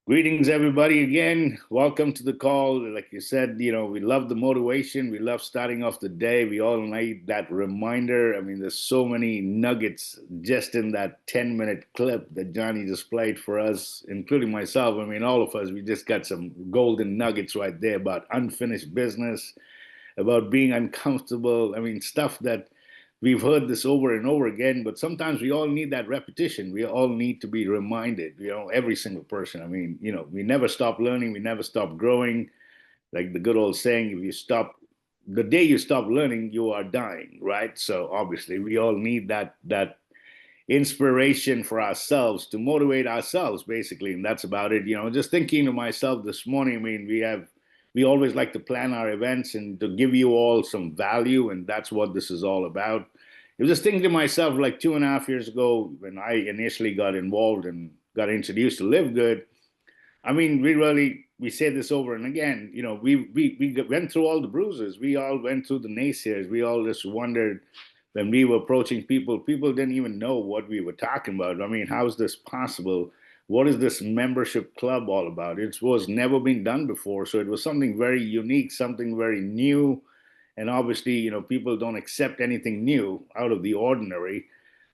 Greetings, everybody. Again, welcome to the call. Like you said, we love the motivation. We love starting off the day. We all need that reminder. I mean, there's so many nuggets just in that 10-minute clip that Johnny just played for us, including myself. I mean, all of us, we just got some golden nuggets right there about unfinished business, about being uncomfortable. I mean, stuff that we've heard this over and over again, but sometimes we all need that repetition. We all need to be reminded, every single person. I mean, we never stop learning, we never stop growing. Like the good old saying, if you stop, the day you stop learning, you are dying, right? So obviously we all need that inspiration for ourselves to motivate ourselves basically, and that's about it. Just thinking to myself this morning, I mean, we always like to plan our events and to give you all some value, and that's what this is all about. I was just thinking to myself, like 2.5 years ago when I initially got involved and got introduced to Live Good. I mean, we say this over and again. We went through all the bruises. We all went through the naysayers. We all just wondered when we were approaching people. People didn't even know what we were talking about. I mean, how is this possible? What is this membership club all about? It was never been done before, so it was something very unique, something very new. And obviously, people don't accept anything new out of the ordinary.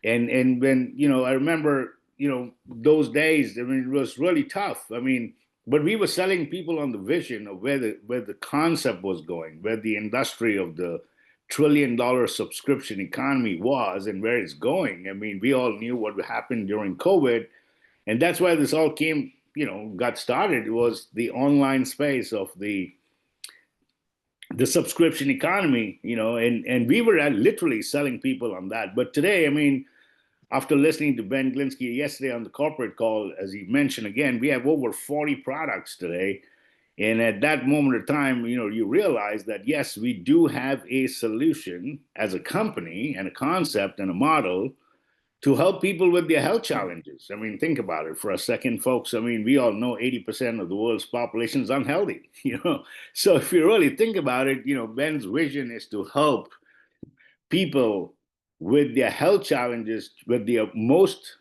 And when I remember, those days. I mean, it was really tough. I mean, but we were selling people on the vision of where the concept was going, where the industry of the $1 trillion subscription economy was, and where it's going. I mean, we all knew what happened during COVID, and that's why this all got started. It was the online space of the subscription economy, and we were literally selling people on that. But today, I mean, after listening to Ben Glinsky yesterday on the corporate call, as he mentioned again, we have over 40 products today. And at that moment of time, you realize that yes, we do have a solution as a company and a concept and a model to help people with their health challenges. I mean, think about it for a second, folks. I mean, we all know 80% of the world's population is unhealthy, So if you really think about it, Ben's vision is to help people with their health challenges with the most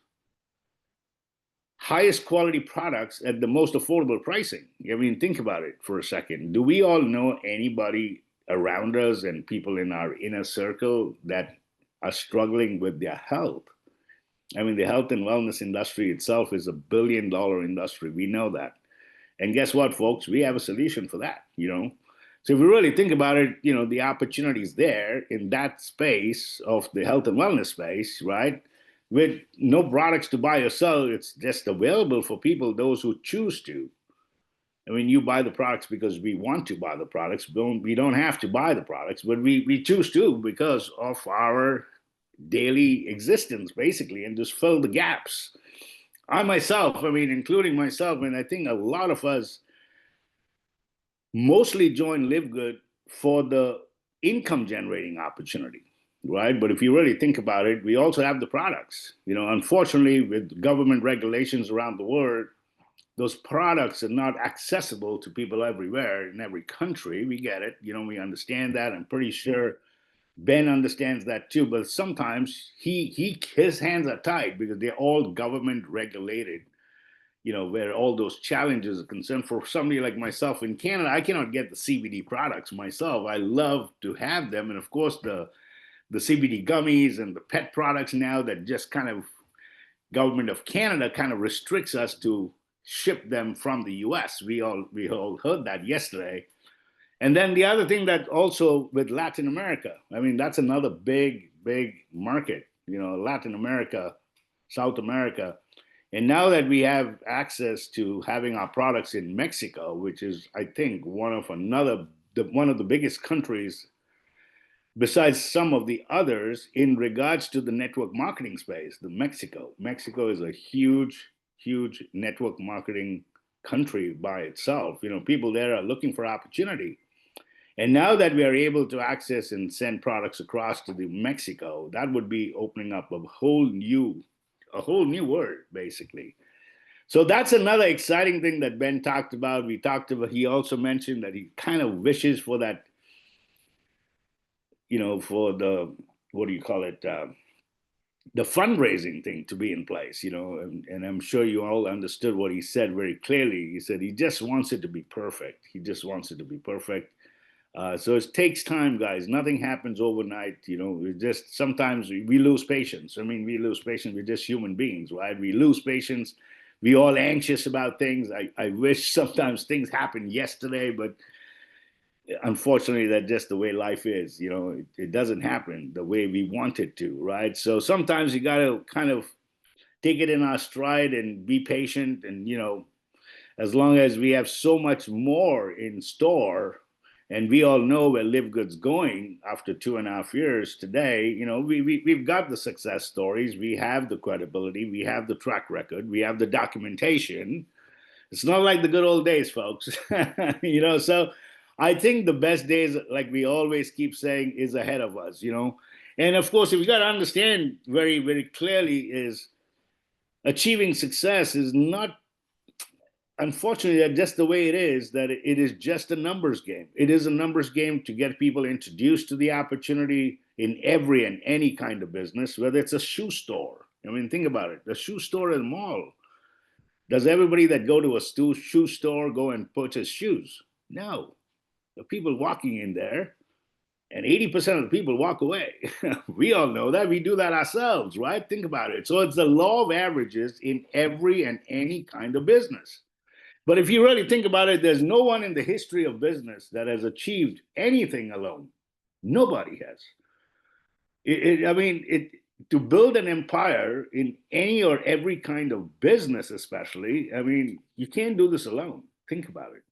highest quality products at the most affordable pricing. I mean, think about it for a second. Do we all know anybody around us and people in our inner circle that are struggling with their health? I mean, the health and wellness industry itself is $1 billion industry. We know that. And guess what, folks? We have a solution for that. So if we really think about it, the opportunities there in that space of the health and wellness space, right? With no products to buy or sell, it's just available for people, those who choose to. I mean, you buy the products because we want to buy the products. We don't have to buy the products, but we choose to because of our daily existence, basically, and just fill the gaps. I myself, I mean, including myself, and I think a lot of us mostly join Live Good for the income generating opportunity, right? But if you really think about it, we also have the products. Unfortunately, with government regulations around the world, those products are not accessible to people everywhere in every country. We get it. We understand that. I'm pretty sure Ben understands that too. But sometimes his hands are tied because they're all government regulated, where all those challenges are concerned. For somebody like myself in Canada, I cannot get the CBD products myself. I love to have them. And of course, the CBD gummies and the pet products now that just kind of government of Canada kind of restricts us to ship them from the US. We all heard that yesterday. And then the other thing that also with Latin America, I mean, that's another big market, Latin America, South America. And now that we have access to having our products in Mexico, which is, I think, one of the biggest countries besides some of the others in regards to the network marketing space, the Mexico is a huge network marketing country by itself. People there are looking for opportunity. And now that we are able to access and send products across to the Mexico, that would be opening up a whole new world, basically. So that's another exciting thing that Ben talked about. He also mentioned that he kind of wishes for that, for the, what do you call it? the fundraising thing to be in place, and I'm sure you all understood what he said very clearly. He said he just wants it to be perfect. He just wants it to be perfect. So it takes time, guys. Nothing happens overnight. It just sometimes we lose patience. I mean, we lose patience. We're just human beings, right? We lose patience. We all anxious about things. I wish sometimes things happened yesterday, but unfortunately, that's just the way life is. It doesn't happen the way we want it to, right? So sometimes you got to kind of take it in our stride and be patient. And, as long as we have so much more in store, and we all know where Live Good's going after 2.5 years today, we've got the success stories, we have the credibility, we have the track record, we have the documentation. It's not like the good old days, folks. So I think the best days, like we always keep saying, is ahead of us. And of course, if you got to understand very, very clearly, is achieving success is not, unfortunately, just the way it is, that it is just a numbers game. It is a numbers game to get people introduced to the opportunity in every and any kind of business, whether it's a shoe store. I mean, think about it. The shoe store and mall. Does everybody that go to a shoe store go and purchase shoes? No. The people walking in there, and 80% of the people walk away. We all know that. We do that ourselves, right? Think about it. So it's the law of averages in every and any kind of business. But if you really think about it, there's no one in the history of business that has achieved anything alone. Nobody has. I mean, to build an empire in any or every kind of business, especially, I mean, you can't do this alone. Think about it.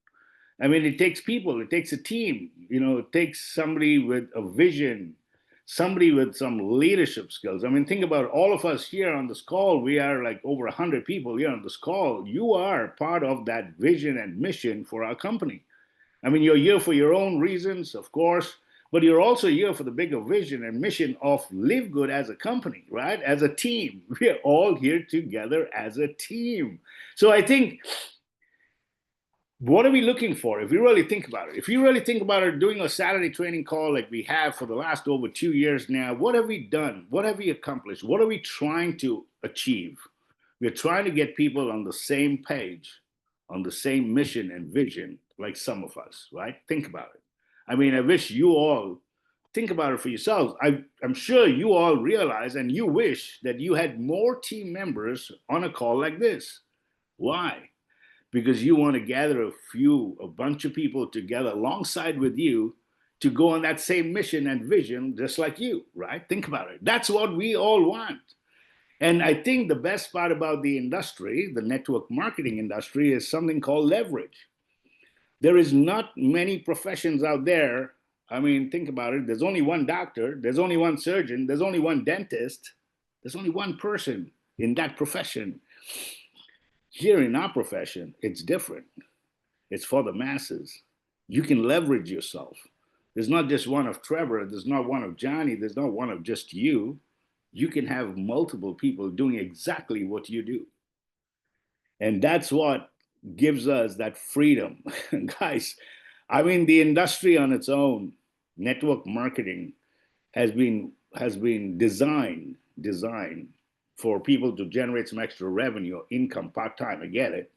I mean, it takes people, it takes a team, it takes somebody with a vision, somebody with some leadership skills. I mean, think about all of us here on this call. We are like over 100 people here on this call. You are part of that vision and mission for our company. I mean, you're here for your own reasons, of course, but you're also here for the bigger vision and mission of Live Good as a company, right? As a team. We are all here together as a team. So I think, what are we looking for? If we really think about it, if you really think about it, doing a Saturday training call like we have for the last over 2 years now, what have we done? What have we accomplished? What are we trying to achieve? We're trying to get people on the same page, on the same mission and vision, like some of us, right? Think about it. I mean, I wish you all think about it for yourselves. I'm sure you all realize and you wish that you had more team members on a call like this. Why? Because you want to gather a bunch of people together alongside with you to go on that same mission and vision, just like you, right? Think about it. That's what we all want. And I think the best part about the industry, the network marketing industry, is something called leverage. There is not many professions out there. I mean, think about it. There's only one doctor, there's only one surgeon, there's only one dentist, there's only one person in that profession. Here in our profession, it's different. It's for the masses. You can leverage yourself. There's not just one of Trevor, there's not one of Johnny, there's not one of just you. You can have multiple people doing exactly what you do. And that's what gives us that freedom. Guys, I mean, the industry on its own, network marketing, has been designed for people to generate some extra revenue or income part-time. I get it.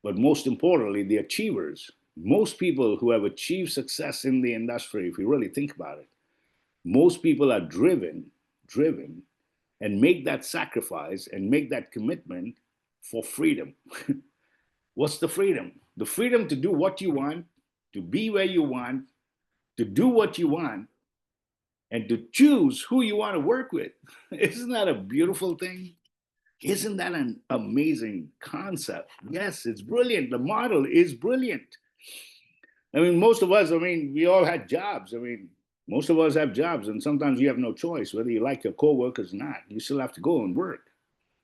But most importantly, the achievers, most people who have achieved success in the industry, if you really think about it, most people are driven, and make that sacrifice and make that commitment for freedom. What's the freedom? The freedom to do what you want, to be where you want, to do what you want, and to choose who you want to work with. Isn't that a beautiful thing? Isn't that an amazing concept? Yes, it's brilliant. The model is brilliant. I mean, most of us, I mean, we all had jobs. I mean, most of us have jobs, and sometimes you have no choice. Whether you like your coworkers or not, you still have to go and work.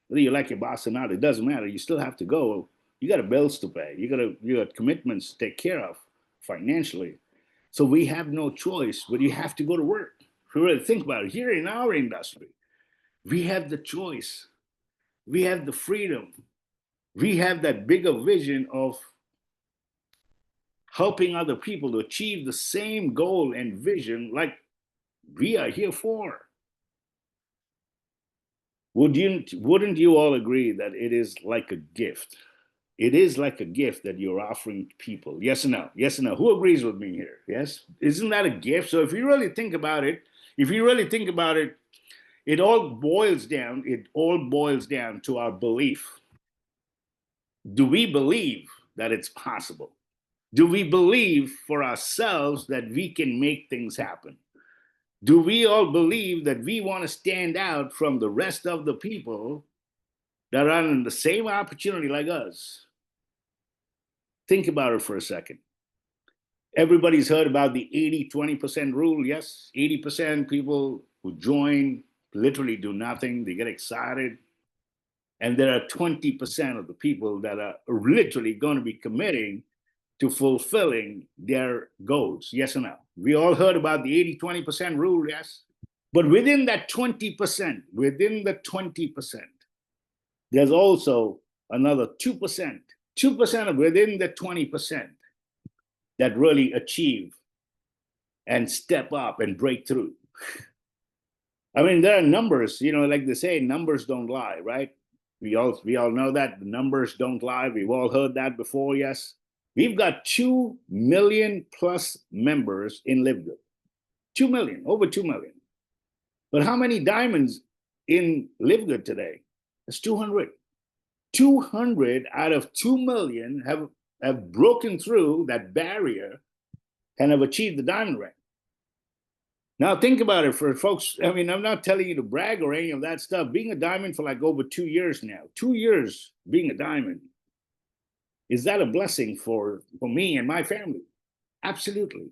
Whether you like your boss or not, it doesn't matter. You still have to go. You got bills to pay. You got commitments to take care of financially. So we have no choice, but you have to go to work. If you really think about it, here in our industry, we have the choice. We have the freedom. We have that bigger vision of helping other people to achieve the same goal and vision like we are here for. Wouldn't you all agree that it is like a gift? It is like a gift that you're offering people. Yes or no? Yes or no? Who agrees with me here? Yes? Isn't that a gift? So if you really think about it, if you really think about it, it all boils down to our belief. Do we believe that it's possible? Do we believe for ourselves that we can make things happen? Do we all believe that we want to stand out from the rest of the people that are in the same opportunity like us? Think about it for a second. Everybody's heard about the 80-20% rule. Yes, 80% people who join literally do nothing, they get excited. And there are 20% of the people that are literally going to be committing to fulfilling their goals. Yes or no? We all heard about the 80-20% rule, yes? But within the 20%, there's also another 2%, 2% of within the 20% that really achieve and step up and break through. I mean, there are numbers, like they say, numbers don't lie, right? We all know that the numbers don't lie. We've all heard that before, yes. We've got 2 million plus members in LiveGood. 2 million, over 2 million. But how many diamonds in LiveGood today? It's 200. 200 out of 2 million have broken through that barrier and have achieved the diamond rank. Now think about it for folks. I mean, I'm not telling you to brag or any of that stuff. Being a diamond for like over 2 years now, 2 years being a diamond, is that a blessing for me and my family? Absolutely.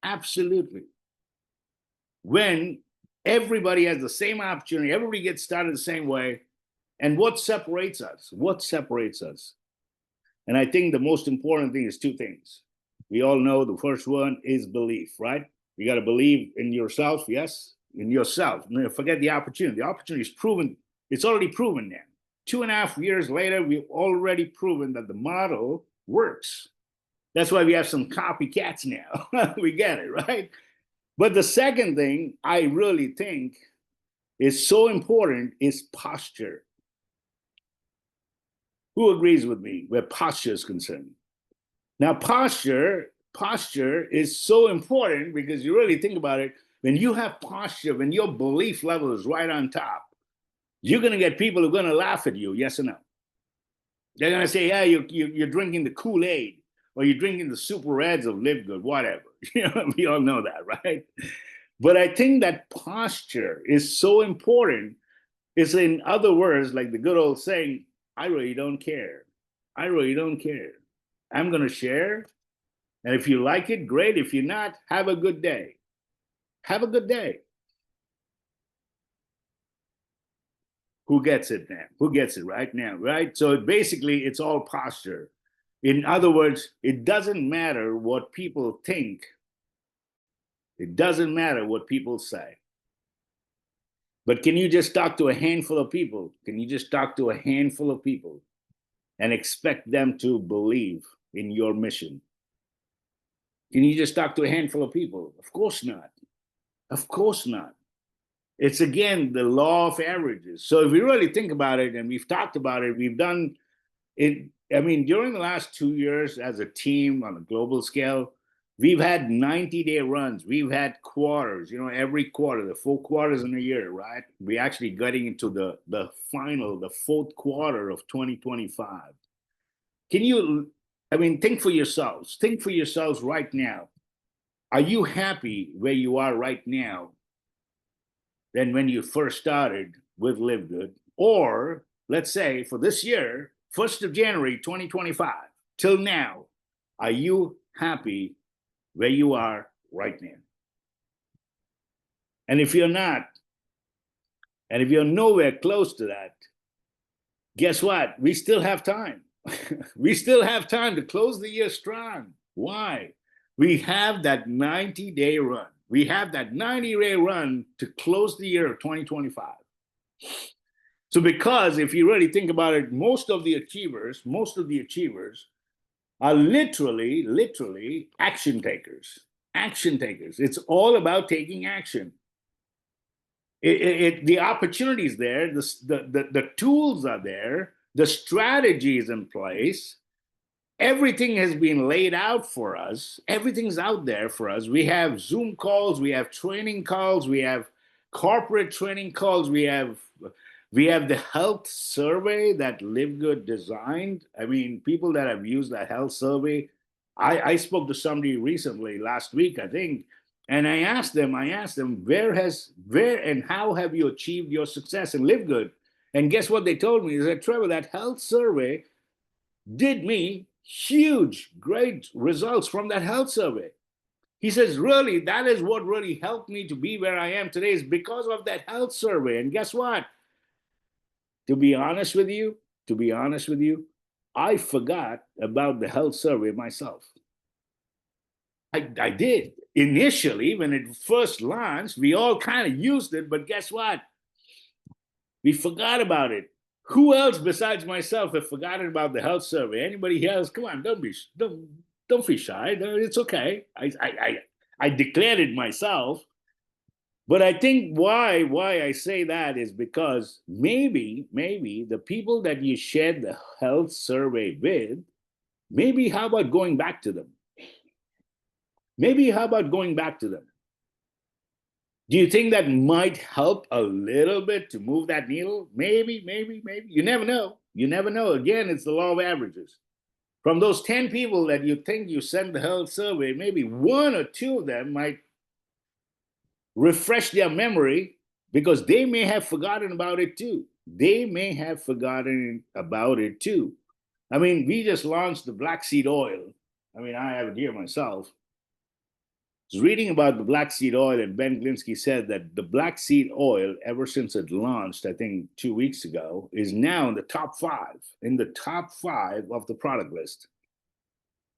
Absolutely. When everybody has the same opportunity, everybody gets started the same way. And what separates us? What separates us? And I think the most important thing is two things. We all know the first one is belief, right? You got to believe in yourself, yes, in yourself. Forget the opportunity. The opportunity is proven. It's already proven now. 2.5 years later, we've already proven that the model works. That's why we have some copycats now. We get it, right? But the second thing I really think is so important is posture. Who agrees with me where posture is concerned? Now, posture is so important because you really think about it. When you have posture, when your belief level is right on top, you're going to get people who are going to laugh at you, yes or no? They're going to say, yeah, you're drinking the Kool-Aid or you're drinking the super reds of Live Good, whatever. We all know that, right? But I think that posture is so important. It's, in other words, like the good old saying, I really don't care. I really don't care. I'm going to share. And if you like it, great. If you're not, have a good day. Have a good day. Who gets it now? Who gets it right now, right? So basically, it's all posture. In other words, it doesn't matter what people think. It doesn't matter what people say. But can you just talk to a handful of people? Can you just talk to a handful of people and expect them to believe in your mission? Can you just talk to a handful of people? Of course not. Of course not. It's again the law of averages. So if we really think about it, and we've talked about it, we've done it. I mean, during the last 2 years as a team on a global scale, we've had 90-day runs. We've had quarters, every quarter, the 4 quarters in a year, right? We're actually getting into the final, the 4th quarter of 2025. Can you, think for yourselves. Think for yourselves right now. Are you happy where you are right now than when you first started with Live Good? Or let's say for this year, 1st of January 2025 till now, are you happy where you are right now? And if you're not, and if you're nowhere close to that, guess what? We still have time. We still have time to close the year strong. Why? We have that 90-day run. We have that 90-day run to close the year of 2025. So because if you really think about it, most of the achievers are literally action takers. Action takers. It's all about taking action. The opportunities there, the tools are there, the strategy is in place, everything has been laid out for us. Everything's out there for us. We have Zoom calls, we have training calls, we have corporate training calls, we have the health survey that Live Good designed. I mean, people that have used that health survey. I spoke to somebody recently last week, I think, and I asked them, where and how have you achieved your success in Live Good? And guess what they told me? They said, Trevor, that health survey did me huge, great results from that health survey. He says, really, that is what really helped me to be where I am today is because of that health survey. And guess what? To be honest with you, to be honest with you, I forgot about the health survey myself. I did. Initially, when it first launched, we all kind of used it, but guess what? We forgot about it. Who else besides myself have forgotten about the health survey? Anybody else? Come on, don't be shy. It's okay. I declared it myself. But I think why I say that is because maybe the people that you shared the health survey with, maybe how about going back to them? Maybe how about going back to them? Do you think that might help a little bit to move that needle? Maybe. You never know. You never know. Again, it's the law of averages. From those 10 people that you think you sent the health survey, maybe one or two of them might refresh their memory because they may have forgotten about it too. They may have forgotten about it too. I mean, we just launched the black seed oil. I mean, I have it here myself. I was reading about the black seed oil, and Ben Glinsky said that the black seed oil, ever since it launched, I think 2 weeks ago, is now in the top five of the product list.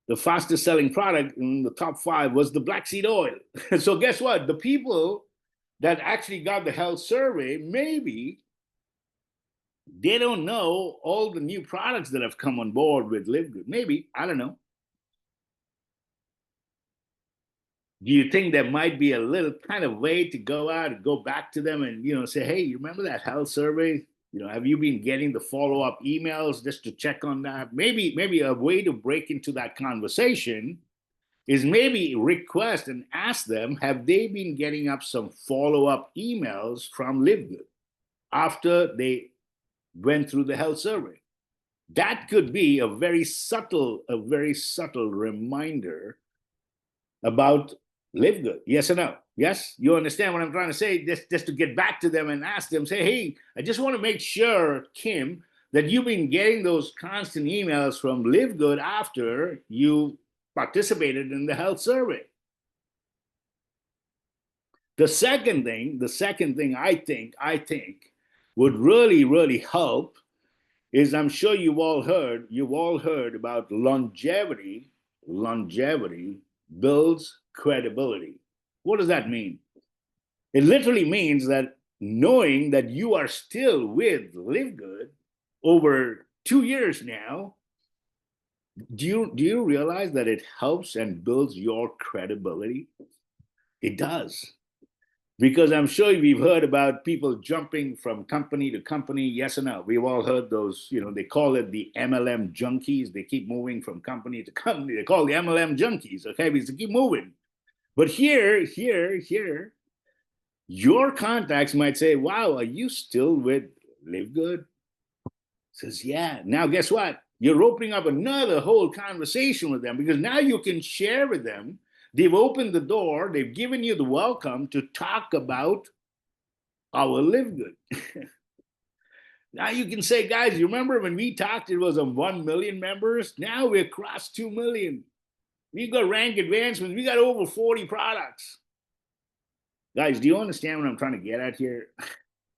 The fastest selling product in the top five was the black seed oil. So guess what? The people that actually got the health survey, maybe they don't know all the new products that have come on board with Live Good. Maybe, I don't know. Do you think there might be a little kind of way to go out and go back to them and say, hey, you remember that health survey? Have you been getting the follow-up emails just to check on that? Maybe a way to break into that conversation is maybe request and ask them, have they been getting up some follow-up emails from Live Good after they went through the health survey? That could be a very subtle reminder about Live Good. Yes or no? Yes? You understand what I'm trying to say? Just to get back to them and ask them, say, hey, I just want to make sure, Kim, that you've been getting those constant emails from Live Good after you participated in the health survey. The second thing I think would really help is, I'm sure you've all heard about longevity. Longevity builds credibility. What does that mean? It literally means that knowing that you are still with Live Good over 2 years now, do you realize that it helps and builds your credibility? It does. Because I'm sure we've heard about people jumping from company to company. Yes or no? We've all heard those, they call it the MLM junkies. They keep moving from company to company. They call the MLM junkies, okay? Because they keep moving. But here, your contacts might say, wow, are you still with Live Good? Says, yeah. Now, guess what? You're opening up another whole conversation with them, because now you can share with them. They've opened the door. They've given you the welcome to talk about our Live Good. Now you can say, guys, you remember when we talked, it was on 1 million members? Now we're crossed 2 million. We got rank advancements. We got over 40 products. Guys, do you understand what I'm trying to get at here?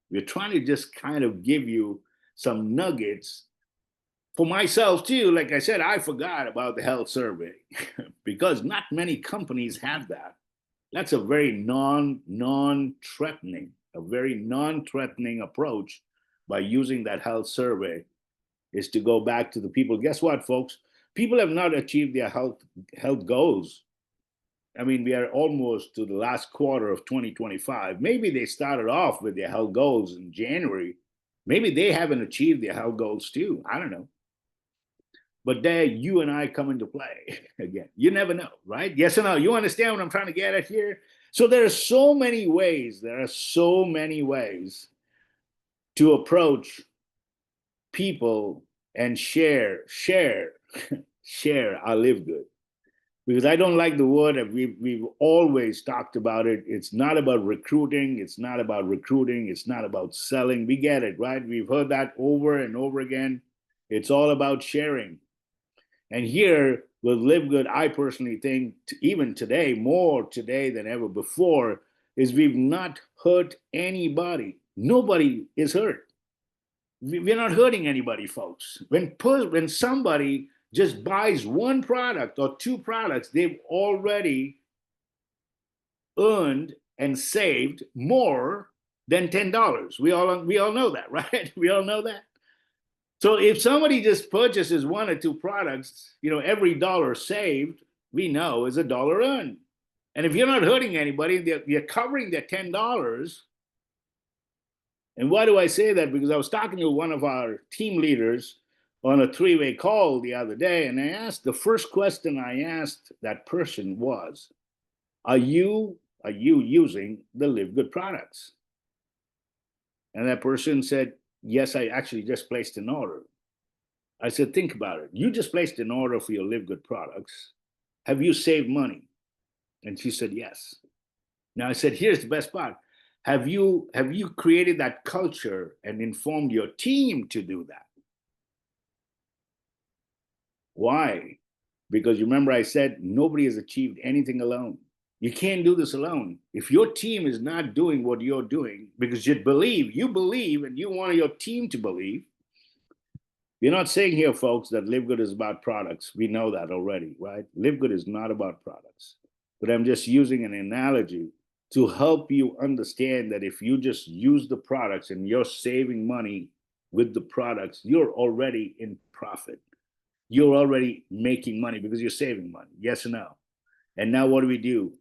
We're trying to just kind of give you some nuggets. For myself too, like I said, I forgot about the health survey because not many companies have that. That's a very non-threatening approach by using that health survey, is to go back to the people. Guess what, folks? People have not achieved their health goals I mean, we are almost to the last quarter of 2025. Maybe they started off with their health goals in January. Maybe they haven't achieved their health goals too. I don't know. But there, you and I come into play again. You never know, right? Yes or no? You understand what I'm trying to get at here? So there are so many ways. There are so many ways to approach people and share our live good. Because I don't like the word. We've always talked about it. It's not about recruiting. It's not about recruiting. It's not about selling. We get it, right? We've heard that over and over again. It's all about sharing. And here with Live Good, I personally think even today, more today than ever before, is we've not hurt anybody. Nobody is hurt. We're not hurting anybody, folks. When somebody just buys one product or two products, they've already earned and saved more than $10. We all know that, right? We all know that. So if somebody just purchases one or two products, every dollar saved, we know is a dollar earned. And if you're not hurting anybody, you're covering their $10. And why do I say that? Because I was talking to one of our team leaders on a three-way call the other day, and the first question I asked that person was, are you using the Live Good products? And that person said, yes, I actually just placed an order. I said, think about it. You just placed an order for your Live Good products. Have you saved money? And she said, yes. Now I said, here's the best part. Have you created that culture and informed your team to do that? Why? Because you remember I said nobody has achieved anything alone. You can't do this alone. If your team is not doing what you're doing because you believe, and you want your team to believe. We're not saying here, folks, that Live Good is about products. We know that already, right? Live Good is not about products. But I'm just using an analogy to help you understand that if you just use the products and you're saving money with the products, you're already in profit. You're already making money because you're saving money. Yes or no? And now what do we do?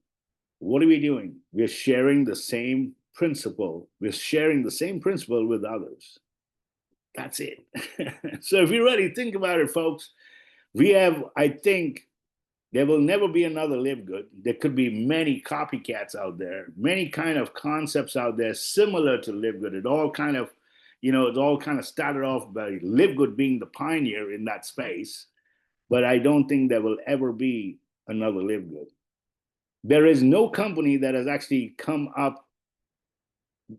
What are we doing? We're sharing the same principle. We're sharing the same principle with others. That's it. So if you really think about it, folks, I think there will never be another Live Good. There could be many copycats out there, many kind of concepts out there similar to Live Good. It all kind of started off by Live Good being the pioneer in that space. But I don't think there will ever be another Live Good. There is no company that has actually come up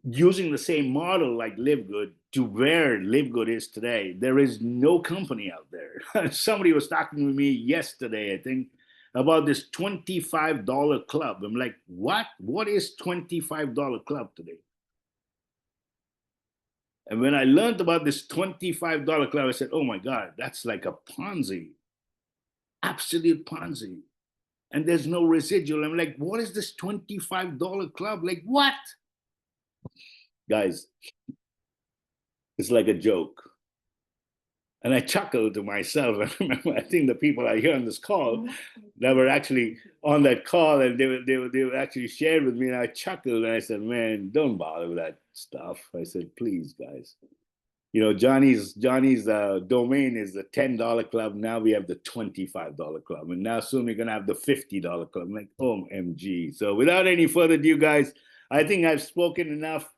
using the same model like Live Good to where Live Good is today. There is no company out there. Somebody was talking with me yesterday, I think, about this $25 club. I'm like, what? What is $25 club today? And when I learned about this $25 club, I said, oh my God, that's like a Ponzi, absolute Ponzi. And there's no residual. I'm like, what is this $25 club? Like, what? Guys, it's like a joke. And I chuckled to myself. I remember, I think the people I hear on this call that were actually on that call, and they were actually shared with me, and I chuckled and I said, man, don't bother with that stuff. I said, please, guys. Johnny's domain is the $10 club. Now we have the $25 club. And now soon we're going to have the $50 club. I'm like, OMG. So without any further ado, guys, I think I've spoken enough.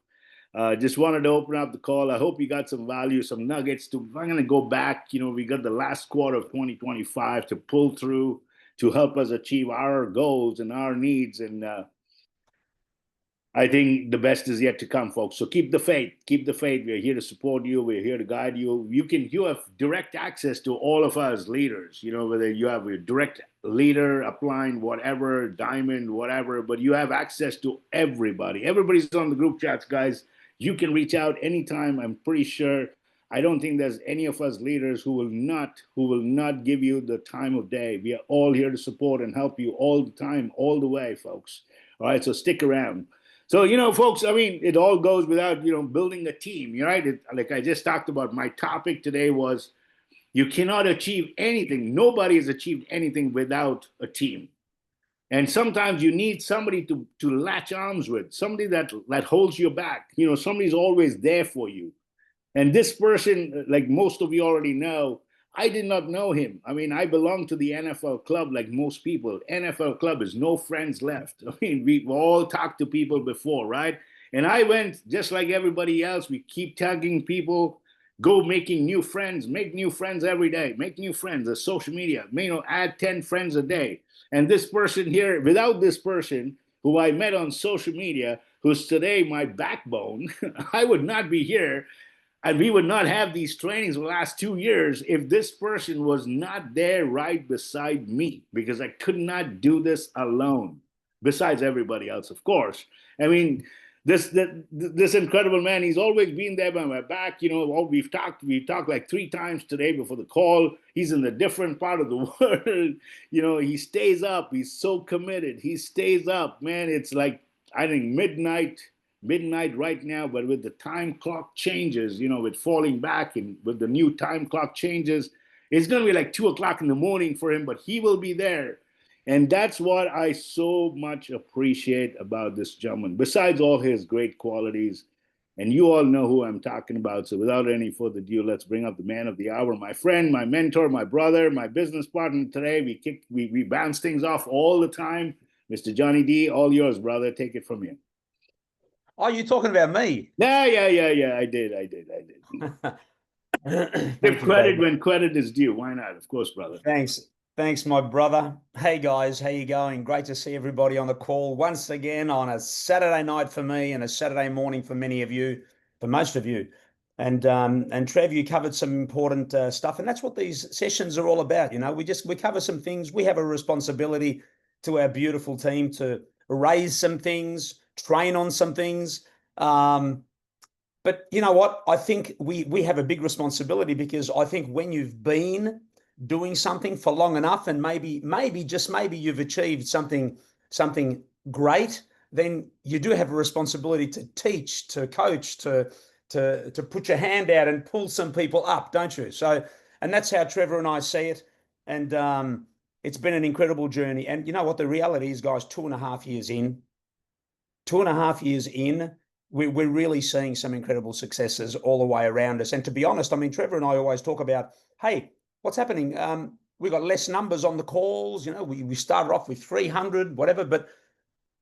Just wanted to open up the call. I hope you got some value, some nuggets. I'm going to go back. We got the last quarter of 2025 to pull through to help us achieve our goals and our needs. And I think the best is yet to come, folks. So keep the faith. Keep the faith. We're here to support you. We're here to guide you. You have direct access to all of us leaders, whether you have a direct leader, upline, whatever, diamond, whatever, but you have access to everybody. Everybody's on the group chats, guys. You can reach out anytime. I'm pretty sure. I don't think there's any of us leaders who will not give you the time of day. We are all here to support and help you all the time, all the way, folks. All right, so stick around. So, folks, I mean, it all goes without, building a team, right? Like I just talked about, my topic today was you cannot achieve anything. Nobody has achieved anything without a team. And sometimes you need somebody to latch arms with, somebody that holds your back. Somebody's always there for you. And this person, like most of you already know, I did not know him. I mean, I belong to the NFL club like most people. NFL club is no friends left. I mean, we've all talked to people before, right? And I went just like everybody else. We keep tagging people, go making new friends, make new friends every day, make new friends. The social media, add 10 friends a day. And this person here, without this person who I met on social media, who's today my backbone, I would not be here, and we would not have these trainings the last 2 years if this person was not there right beside me, because I could not do this alone, besides everybody else, of course. I mean, this incredible man, he's always been there by my back. We've talked like 3 times today before the call. He's in a different part of the world. He stays up. He's so committed. He stays up, man. It's like, I think, midnight right now, but with the time clock changes, with falling back and with the new time clock changes, it's going to be like 2 o'clock in the morning for him, but he will be there. And that's what I so much appreciate about this gentleman, besides all his great qualities. And you all know who I'm talking about. So without any further ado, let's bring up the man of the hour, my friend, my mentor, my brother, my business partner today. We bounce things off all the time. Mr. Johnny D, all yours, brother. Take it from you. Oh, you're talking about me? Yeah. I did. Give Thank you, credit baby. when credit is due. Why not? Of course, brother. Thanks, my brother. Hey guys, how you going? Great to see everybody on the call once again on a Saturday night for me and a Saturday morning for many of you, for most of you. And Trev, you covered some important stuff, and that's what these sessions are all about. We cover some things. We have a responsibility to our beautiful team to raise some things, train on some things. But you know what? I think we have a big responsibility, because I think when you've been doing something for long enough, and maybe you've achieved something great, then you do have a responsibility to teach, to coach, to put your hand out and pull some people up, don't you? So, and that's how Trevor and I see it. And it's been an incredible journey. And you know what? The reality is, guys, 2.5 years in, 2.5 years in, we're really seeing some incredible successes all the way around us. And to be honest, I mean, Trevor and I always talk about, hey, what's happening? We got less numbers on the calls. We started off with 300, whatever, but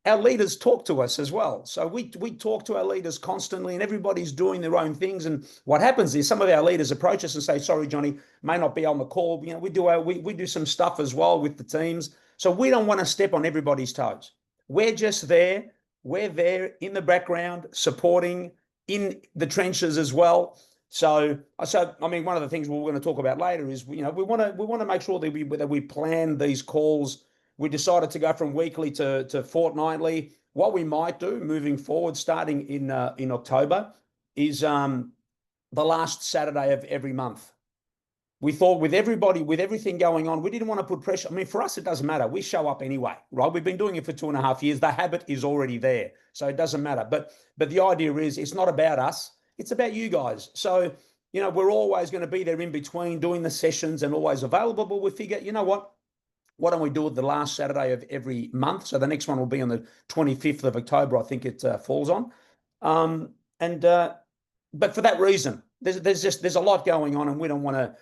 our leaders talk to us as well. So we talk to our leaders constantly, and everybody's doing their own things. And what happens is some of our leaders approach us and say, sorry, Johnny, may not be on the call. We do some stuff as well with the teams. So we don't want to step on everybody's toes. We're just there. We're there in the background, supporting in the trenches as well. So I mean, one of the things we're going to talk about later is, we want to make sure that we plan these calls. We decided to go from weekly to fortnightly. What we might do moving forward, starting in October, is the last Saturday of every month. We thought, with everything going on, we didn't want to put pressure. I mean, for us, it doesn't matter. We show up anyway, right? We've been doing it for 2.5 years. The habit is already there, so it doesn't matter. But the idea is, it's not about us. It's about you guys. So, we're always going to be there in between doing the sessions and always available. But we figure, you know what? Why don't we do it the last Saturday of every month? So the next one will be on the 25th of October, I think it falls on. But for that reason, there's a lot going on, and we don't want to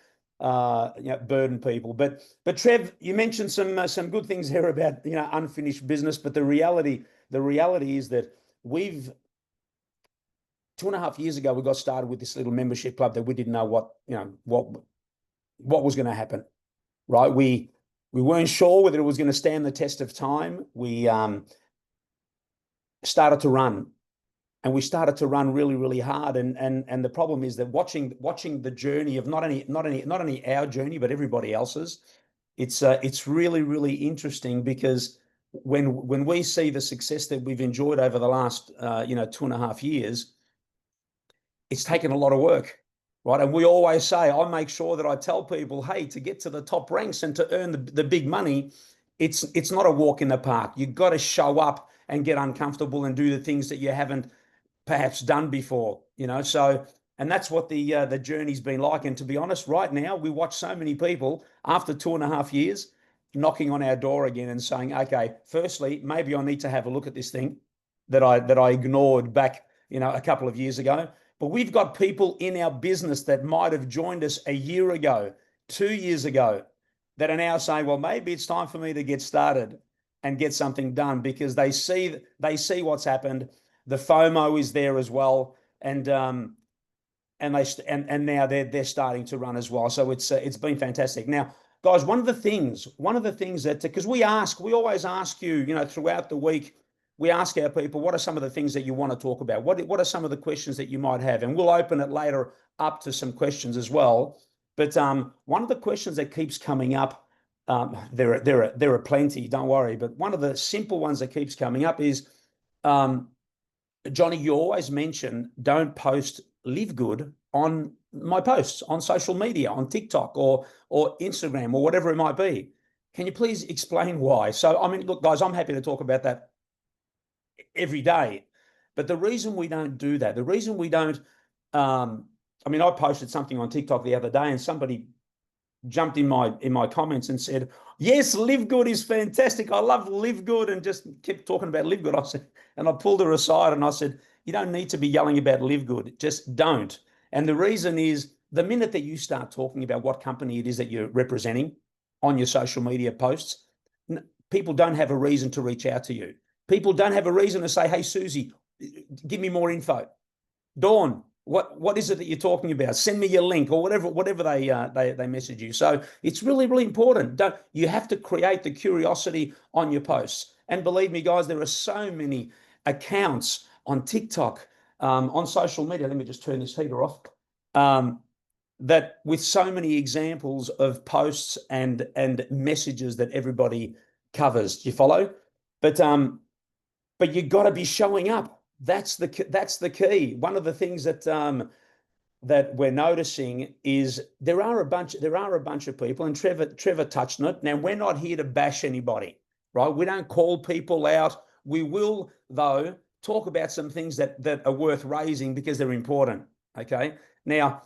burden people. But Trev, you mentioned some good things here about unfinished business. But the reality is that 2.5 years ago we got started with this little membership club that we didn't know what was going to happen, right? We weren't sure whether it was going to stand the test of time. We started to run. And we started to run really, really hard. And the problem is that watching the journey of not only our journey, but everybody else's, it's really, really interesting, because when we see the success that we've enjoyed over the last 2.5 years, it's taken a lot of work, right? And we always say, I make sure that I tell people, hey, to get to the top ranks and to earn the big money, it's not a walk in the park. You've got to show up and get uncomfortable and do the things that you haven't perhaps done before, so, and that's what the journey's been like. And to be honest, right now we watch so many people after 2.5 years, knocking on our door again and saying, okay, firstly, maybe I need to have a look at this thing that I ignored back, a couple of years ago. But we've got people in our business that might have joined us a year ago, 2 years ago, that are now saying, well, maybe it's time for me to get started and get something done, because they see what's happened. The FOMO is there as well, and now they're starting to run as well. So it's been fantastic. Now, guys, one of the things that, because we always ask you, throughout the week, we ask our people, what are some of the things that you want to talk about? What are some of the questions that you might have? And we'll open it later up to some questions as well. But one of the questions that keeps coming up, there are plenty, don't worry. But one of the simple ones that keeps coming up is, Johnny, you always mention don't post live good on my posts on social media, on TikTok or Instagram or whatever it might be. Can you please explain why? So, I mean, look, guys, I'm happy to talk about that every day. But the reason we don't do that, the reason we don't, I mean, I posted something on TikTok the other day and somebody jumped in my comments and said, yes, live good is fantastic. I love live good, and just kept talking about live good. I said, and I pulled her aside and I said, you don't need to be yelling about live good. Just don't. And the reason is, the minute that you start talking about what company it is that you're representing on your social media posts, people don't have a reason to reach out to you. People don't have a reason to say, hey, Susie, give me more info. Dawn, what is it that you're talking about? Send me your link, or whatever they message you. So it's really, really important. You have to create the curiosity on your posts. And believe me, guys, there are so many accounts on TikTok, on social media. Let me just turn this heater off. That with so many examples of posts and messages that everybody covers. Do you follow? But you've got to be showing up. That's the key. One of the things that that we're noticing is there are a bunch of people, and Trevor touched on it. Now, we're not here to bash anybody, right? We don't call people out. We will, though, talk about some things that are worth raising because they're important. Okay. Now,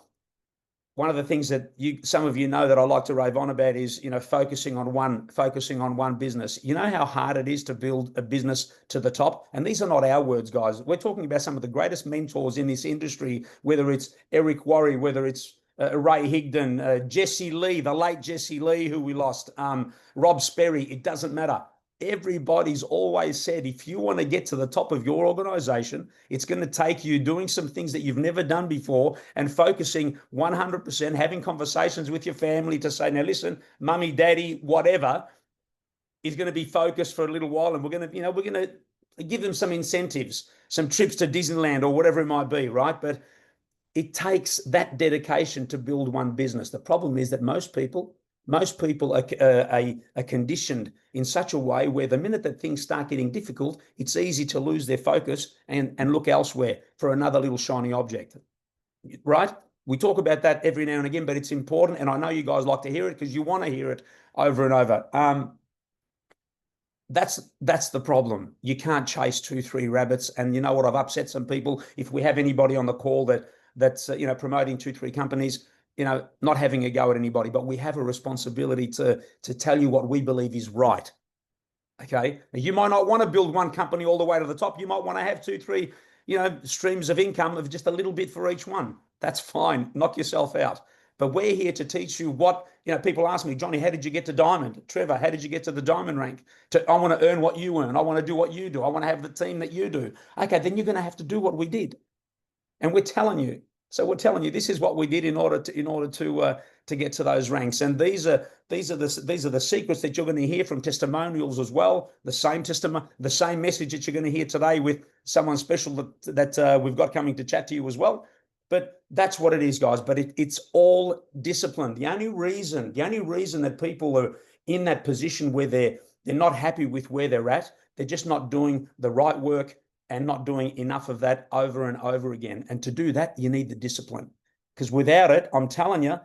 one of the things that some of you know that I like to rave on about is, focusing on one business. You know how hard it is to build a business to the top? And these are not our words, guys. We're talking about some of the greatest mentors in this industry, whether it's Eric Worre, whether it's Ray Higdon, Jesse Lee, the late Jesse Lee, who we lost, Rob Sperry. It doesn't matter. Everybody's always said, if you want to get to the top of your organization, it's going to take you doing some things that you've never done before and focusing 100%, having conversations with your family to say, now listen, mummy, daddy, whatever, is going to be focused for a little while, and we're going to give them some incentives, some trips to Disneyland or whatever it might be, right? But it takes that dedication to build one business. The problem is that most people are conditioned in such a way where the minute that things start getting difficult, it's easy to lose their focus and look elsewhere for another little shiny object, right? We talk about that every now and again, but it's important, and I know you guys like to hear it because you want to hear it over and over. That's the problem. You can't chase 2-3 rabbits. And you know what? I've upset some people. If we have anybody on the call that's promoting 2-3 companies, not having a go at anybody, but we have a responsibility to tell you what we believe is right. Okay. You might not want to build one company all the way to the top. You might want to have 2-3, streams of income of just a little bit for each one. That's fine. Knock yourself out. But we're here to teach you what, people ask me, Johnny, how did you get to diamond? Trevor, how did you get to the diamond rank? I want to earn what you earn. I want to do what you do. I want to have the team that you do. Okay, then you're going to have to do what we did. And we're telling you. So we're telling you this is what we did in order to get to those ranks. And these are the secrets that you're going to hear from testimonials as well. The same message that you're going to hear today with someone special that we've got coming to chat to you as well. But that's what it is, guys. But it's all discipline. The only reason that people are in that position where they're not happy with where they're at, they're just not doing the right work and not doing enough of that over and over again. And to do that, you need the discipline. Because without it, I'm telling you,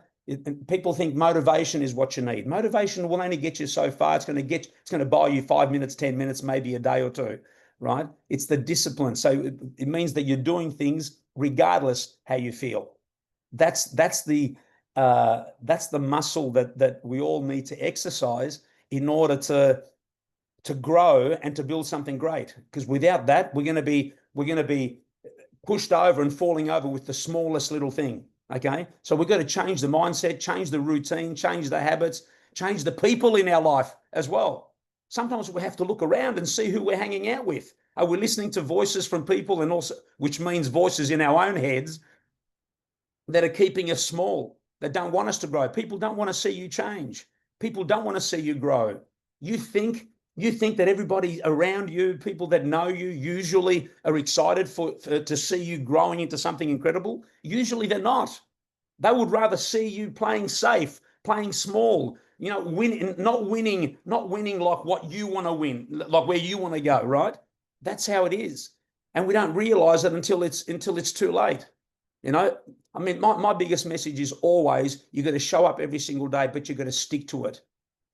people think motivation is what you need. Motivation will only get you so far. It's going to buy you 5 minutes, 10 minutes, maybe a day or two, right? It's the discipline. So it means that you're doing things regardless how you feel. That's the muscle that we all need to exercise in order to grow and to build something great. Because without that, we're going to be pushed over and falling over with the smallest little thing. Okay, so we've got to change the mindset, change the routine, change the habits, change the people in our life as well. Sometimes we have to look around and see who we're hanging out with. Are we listening to voices from people, and also, which means voices in our own heads that are keeping us small, that don't want us to grow? People don't want to see you change. People don't want to see you grow. You think that everybody around you, people that know you, usually are excited to see you growing into something incredible. Usually they're not. They would rather see you playing safe, playing small, not winning like what you want to win, like where you want to go, right? That's how it is. And we don't realize it until it's too late. I mean, my biggest message is always, you got to show up every single day, but you got to stick to it.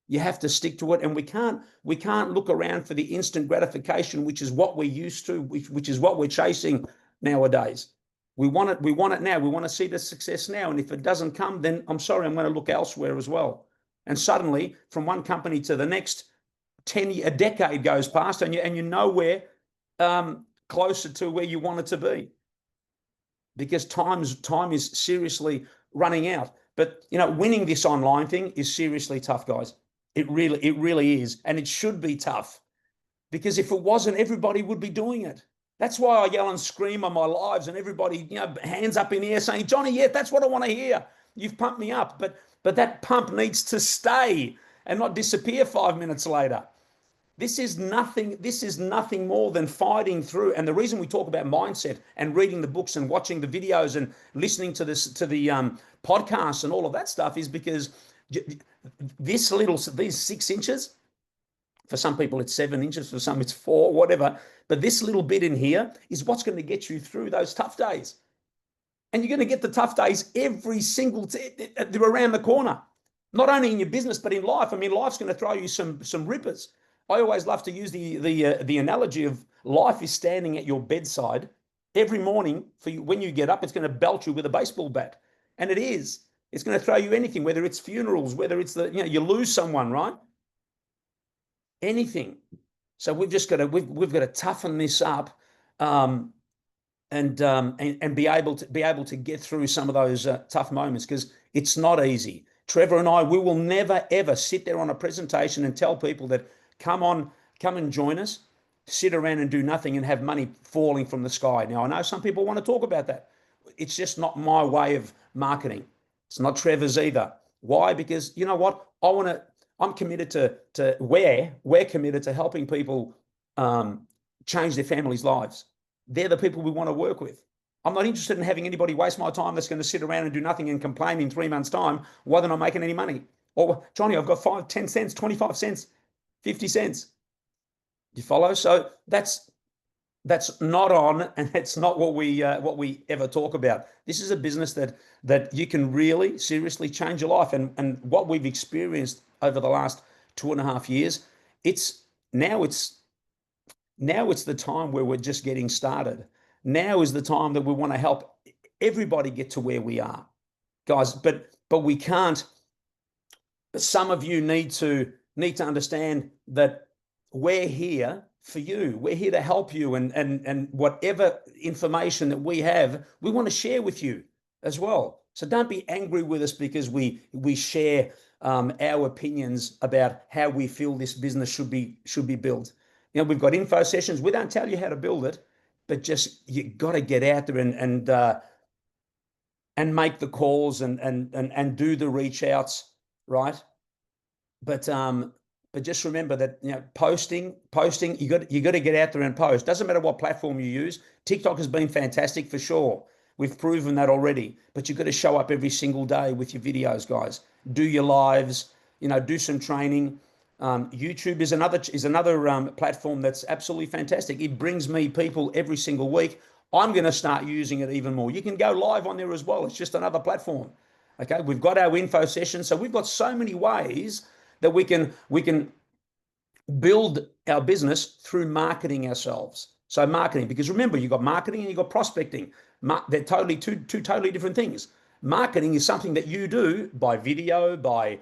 You have to stick to it, and we can't look around for the instant gratification, which is what we're used to, which is what we're chasing nowadays. We want it now. We want to see the success now, and if it doesn't come, then I'm sorry, I'm going to look elsewhere as well. And suddenly, from one company to the next, a decade goes past, and you're nowhere closer to where you want it to be, because time is seriously running out. But winning this online thing is seriously tough, guys. It really is. And it should be tough, because if it wasn't, everybody would be doing it. That's why I yell and scream on my lives, and everybody, hands up in the air saying, Johnny, yeah, that's what I want to hear. You've pumped me up. But that pump needs to stay and not disappear 5 minutes later. This is nothing more than fighting through. And the reason we talk about mindset and reading the books and watching the videos and listening to the podcasts and all of that stuff is because these 6 inches, for some people it's 7 inches, for some it's 4, whatever. But this little bit in here is what's going to get you through those tough days. And you're going to get the tough days every single they're around the corner. Not only in your business, but in life. I mean, life's going to throw you some rippers. I always love to use the analogy of life is standing at your bedside every morning for you. When you get up, it's going to belt you with a baseball bat. And it is. It's going to throw you anything, whether it's funerals, whether it's you lose someone, right? Anything. So we've got to toughen this up, and be able to get through some of those tough moments, because it's not easy. Trevor and I, we will never ever sit there on a presentation and tell people that come and join us, sit around and do nothing and have money falling from the sky. Now, I know some people want to talk about that. It's just not my way of marketing. It's not Trevor's either. Why? Because you know what? I'm committed we're committed to helping people change their families' lives. They're the people we want to work with. I'm not interested in having anybody waste my time that's going to sit around and do nothing and complain in 3 months' time why they're not making any money. Or, Johnny, I've got 5, 10 cents, 25 cents, 50 cents. You follow? So that's not on, and that's not what we ever talk about. This is a business that you can really seriously change your life. And what we've experienced over the last 2.5 years, it's the time where we're just getting started. Now is the time that we want to help everybody get to where we are, guys. But we can't. Some of you need to understand that we're here for you. We're here to help you, and whatever information that we have, we want to share with you as well. So don't be angry with us because we share our opinions about how we feel this business should be built. We've got info sessions. We don't tell you how to build it, but just you got to get out there and make the calls and do the reach outs, right? But just remember that posting you got to get out there and post. Doesn't matter what platform you use. TikTok has been fantastic for sure. We've proven that already. But you've got to show up every single day with your videos, guys. Do your lives. Do some training. YouTube is another platform that's absolutely fantastic. It brings me people every single week. I'm going to start using it even more. You can go live on there as well. It's just another platform. Okay, we've got our info sessions, so we've got so many ways that we can build our business through marketing ourselves. So marketing, because remember, you've got marketing and you've got prospecting. They're totally two totally different things. Marketing is something that you do by video, by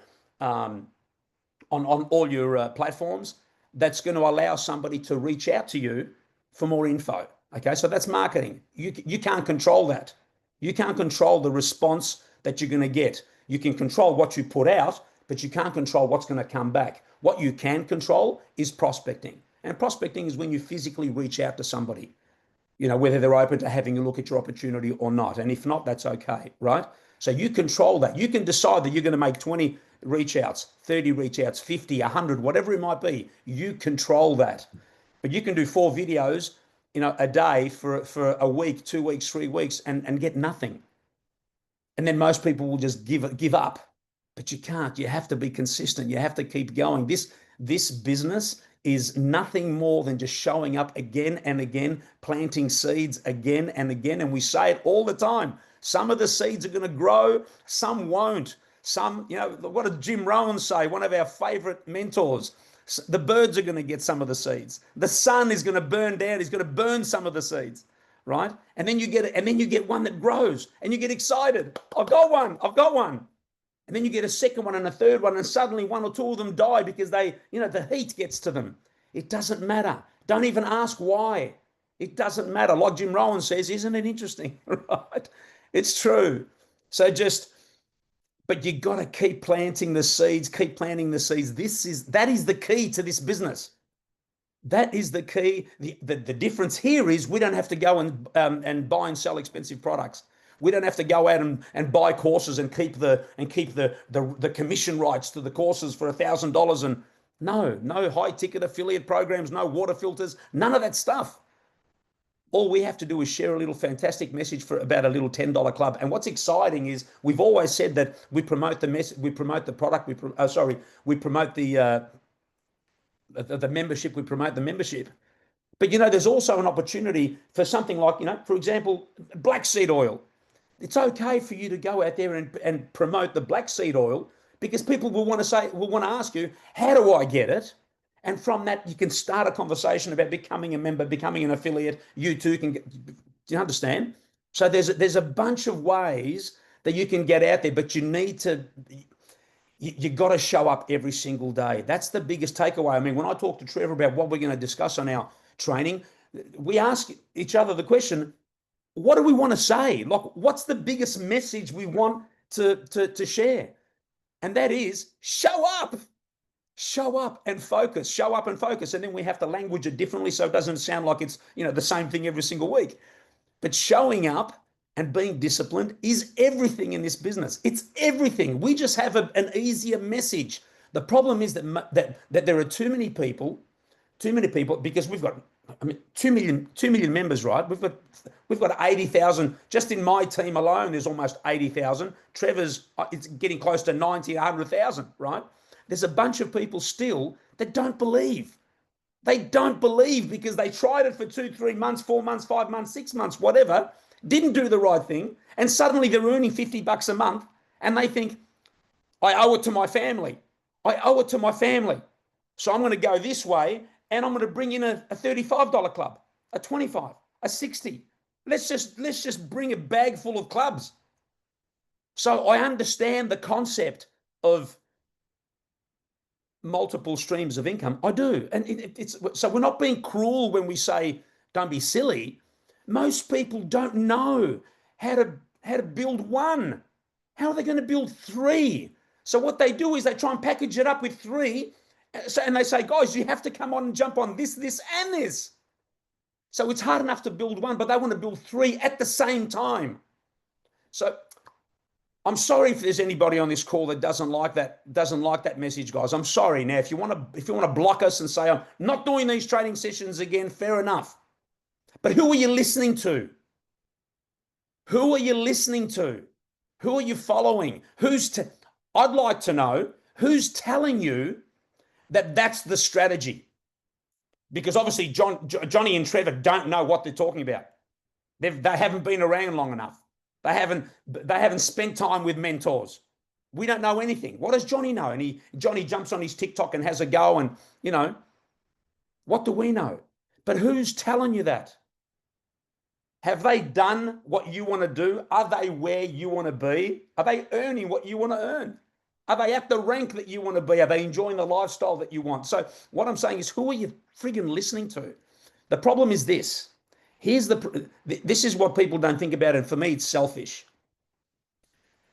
on all your platforms that's going to allow somebody to reach out to you for more info. Okay, so that's marketing. You can't control that. You can't control the response that you're going to get. You can control what you put out, but you can't control what's going to come back. What you can control is prospecting. And prospecting is when you physically reach out to somebody, whether they're open to having a look at your opportunity or not. And if not, that's okay, right? So you control that. You can decide that you're going to make 20 reach outs, 30 reach outs, 50, 100, whatever it might be. You control that. But you can do 4 videos, a day for a week, 2 weeks, 3 weeks, and get nothing. And then most people will just give up. But you can't. You have to be consistent. You have to keep going. This business is nothing more than just showing up again and again, planting seeds again and again. And we say it all the time. Some of the seeds are going to grow, some won't. Some, what did Jim Rohn say? One of our favorite mentors. The birds are going to get some of the seeds. The sun is going to burn down. He's going to burn some of the seeds, right? And then you get one that grows, and you get excited. I've got one. And then you get a second one and a third one, and suddenly 1 or 2 of them die because the heat gets to them. It doesn't matter. Don't even ask why. It doesn't matter. Like Jim Rohn says, isn't it interesting? Right? It's true. But you got to keep planting the seeds, That is the key to this business. That is the key. The difference here is we don't have to go and buy and sell expensive products. We don't have to go out and buy courses and keep the commission rights to the courses for $1,000 and no high ticket affiliate programs, no water filters, none of that stuff. All we have to do is share a little fantastic message about a little $10 club. And what's exciting is we've always said that we promote the message, we promote the product, we promote the membership, we promote the membership. But there's also an opportunity for something like, for example, black seed oil. It's okay for you to go out there and promote the black seed oil because people will want to ask you, how do I get it? And from that, you can start a conversation about becoming a member, becoming an affiliate. You too can get, do you understand? So there's a bunch of ways that you can get out there, but you got to show up every single day. That's the biggest takeaway. I mean, when I talk to Trevor about what we're going to discuss on our training, we ask each other the question, what do we want to say? Like, what's the biggest message we want to share? And that is show up and focus, And then we have to language it differently so it doesn't sound like it's, the same thing every single week. But showing up and being disciplined is everything in this business. It's everything. We just have an easier message. The problem is that there are too many people, because we've got, 2 million members, right? We've got 80,000 just in my team alone. There's almost 80,000. Trevor's, it's getting close to 90, 100,000, right? There's a bunch of people still that don't believe. They don't believe because they tried it for 2, 3 months, 4 months, 5 months, 6 months, whatever, didn't do the right thing, and suddenly they're earning $50 a month, and they think, I owe it to my family. So I'm going to go this way, and I'm going to bring in a $35 club, a $25, a $60. Let's just bring a bag full of clubs. So I understand the concept of multiple streams of income. I do. And so we're not being cruel when we say, don't be silly. Most people don't know how to build one. How are they going to build 3? So what they do is they try and package it up with 3. And they say, guys, you have to come on and jump on this, and this. So it's hard enough to build 1, but they want to build 3 at the same time. So I'm sorry if there's anybody on this call that doesn't like that message, guys. I'm sorry. Now, if you want to block us and say, I'm not doing these training sessions again, fair enough. But who are you listening to? Who are you listening to? Who are you following? I'd like to know who's telling you that that's the strategy. Because obviously Johnny and Trevor don't know what they're talking about. They haven't been around long enough. They haven't spent time with mentors. We don't know anything. What does Johnny know? And Johnny jumps on his TikTok and has a go, and what do we know? But who's telling you that? Have they done what you want to do? Are they where you want to be? Are they earning what you want to earn? Are they at the rank that you want to be? Are they enjoying the lifestyle that you want? So what I'm saying is, who are you friggin' listening to? The problem is this. This is what people don't think about, and for me, it's selfish.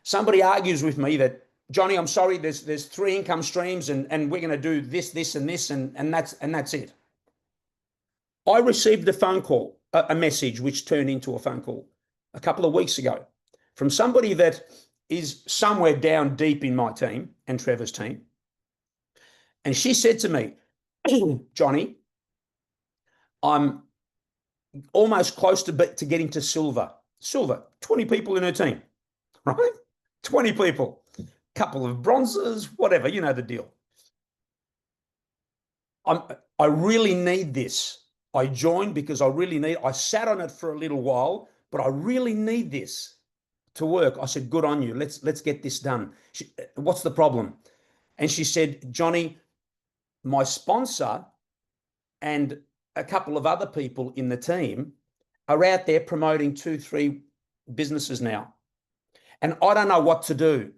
Somebody argues with me that, Johnny, I'm sorry, there's three income streams, and we're going to do this, this, and this, and that's it. I received a phone call, a message which turned into a phone call a couple of weeks ago from somebody that is somewhere down deep in my team and Trevor's team. And she said to me, Johnny, I'm almost close to getting to silver. Silver, 20 people in her team, right? 20 people, couple of bronzes, whatever, you know the deal. I really need this. I joined because I sat on it for a little while, but I really need this to work. I said, good on you. Let's get this done. What's the problem? And she said, Johnny, my sponsor and a couple of other people in the team are out there promoting 2-3 businesses now. And I don't know what to do.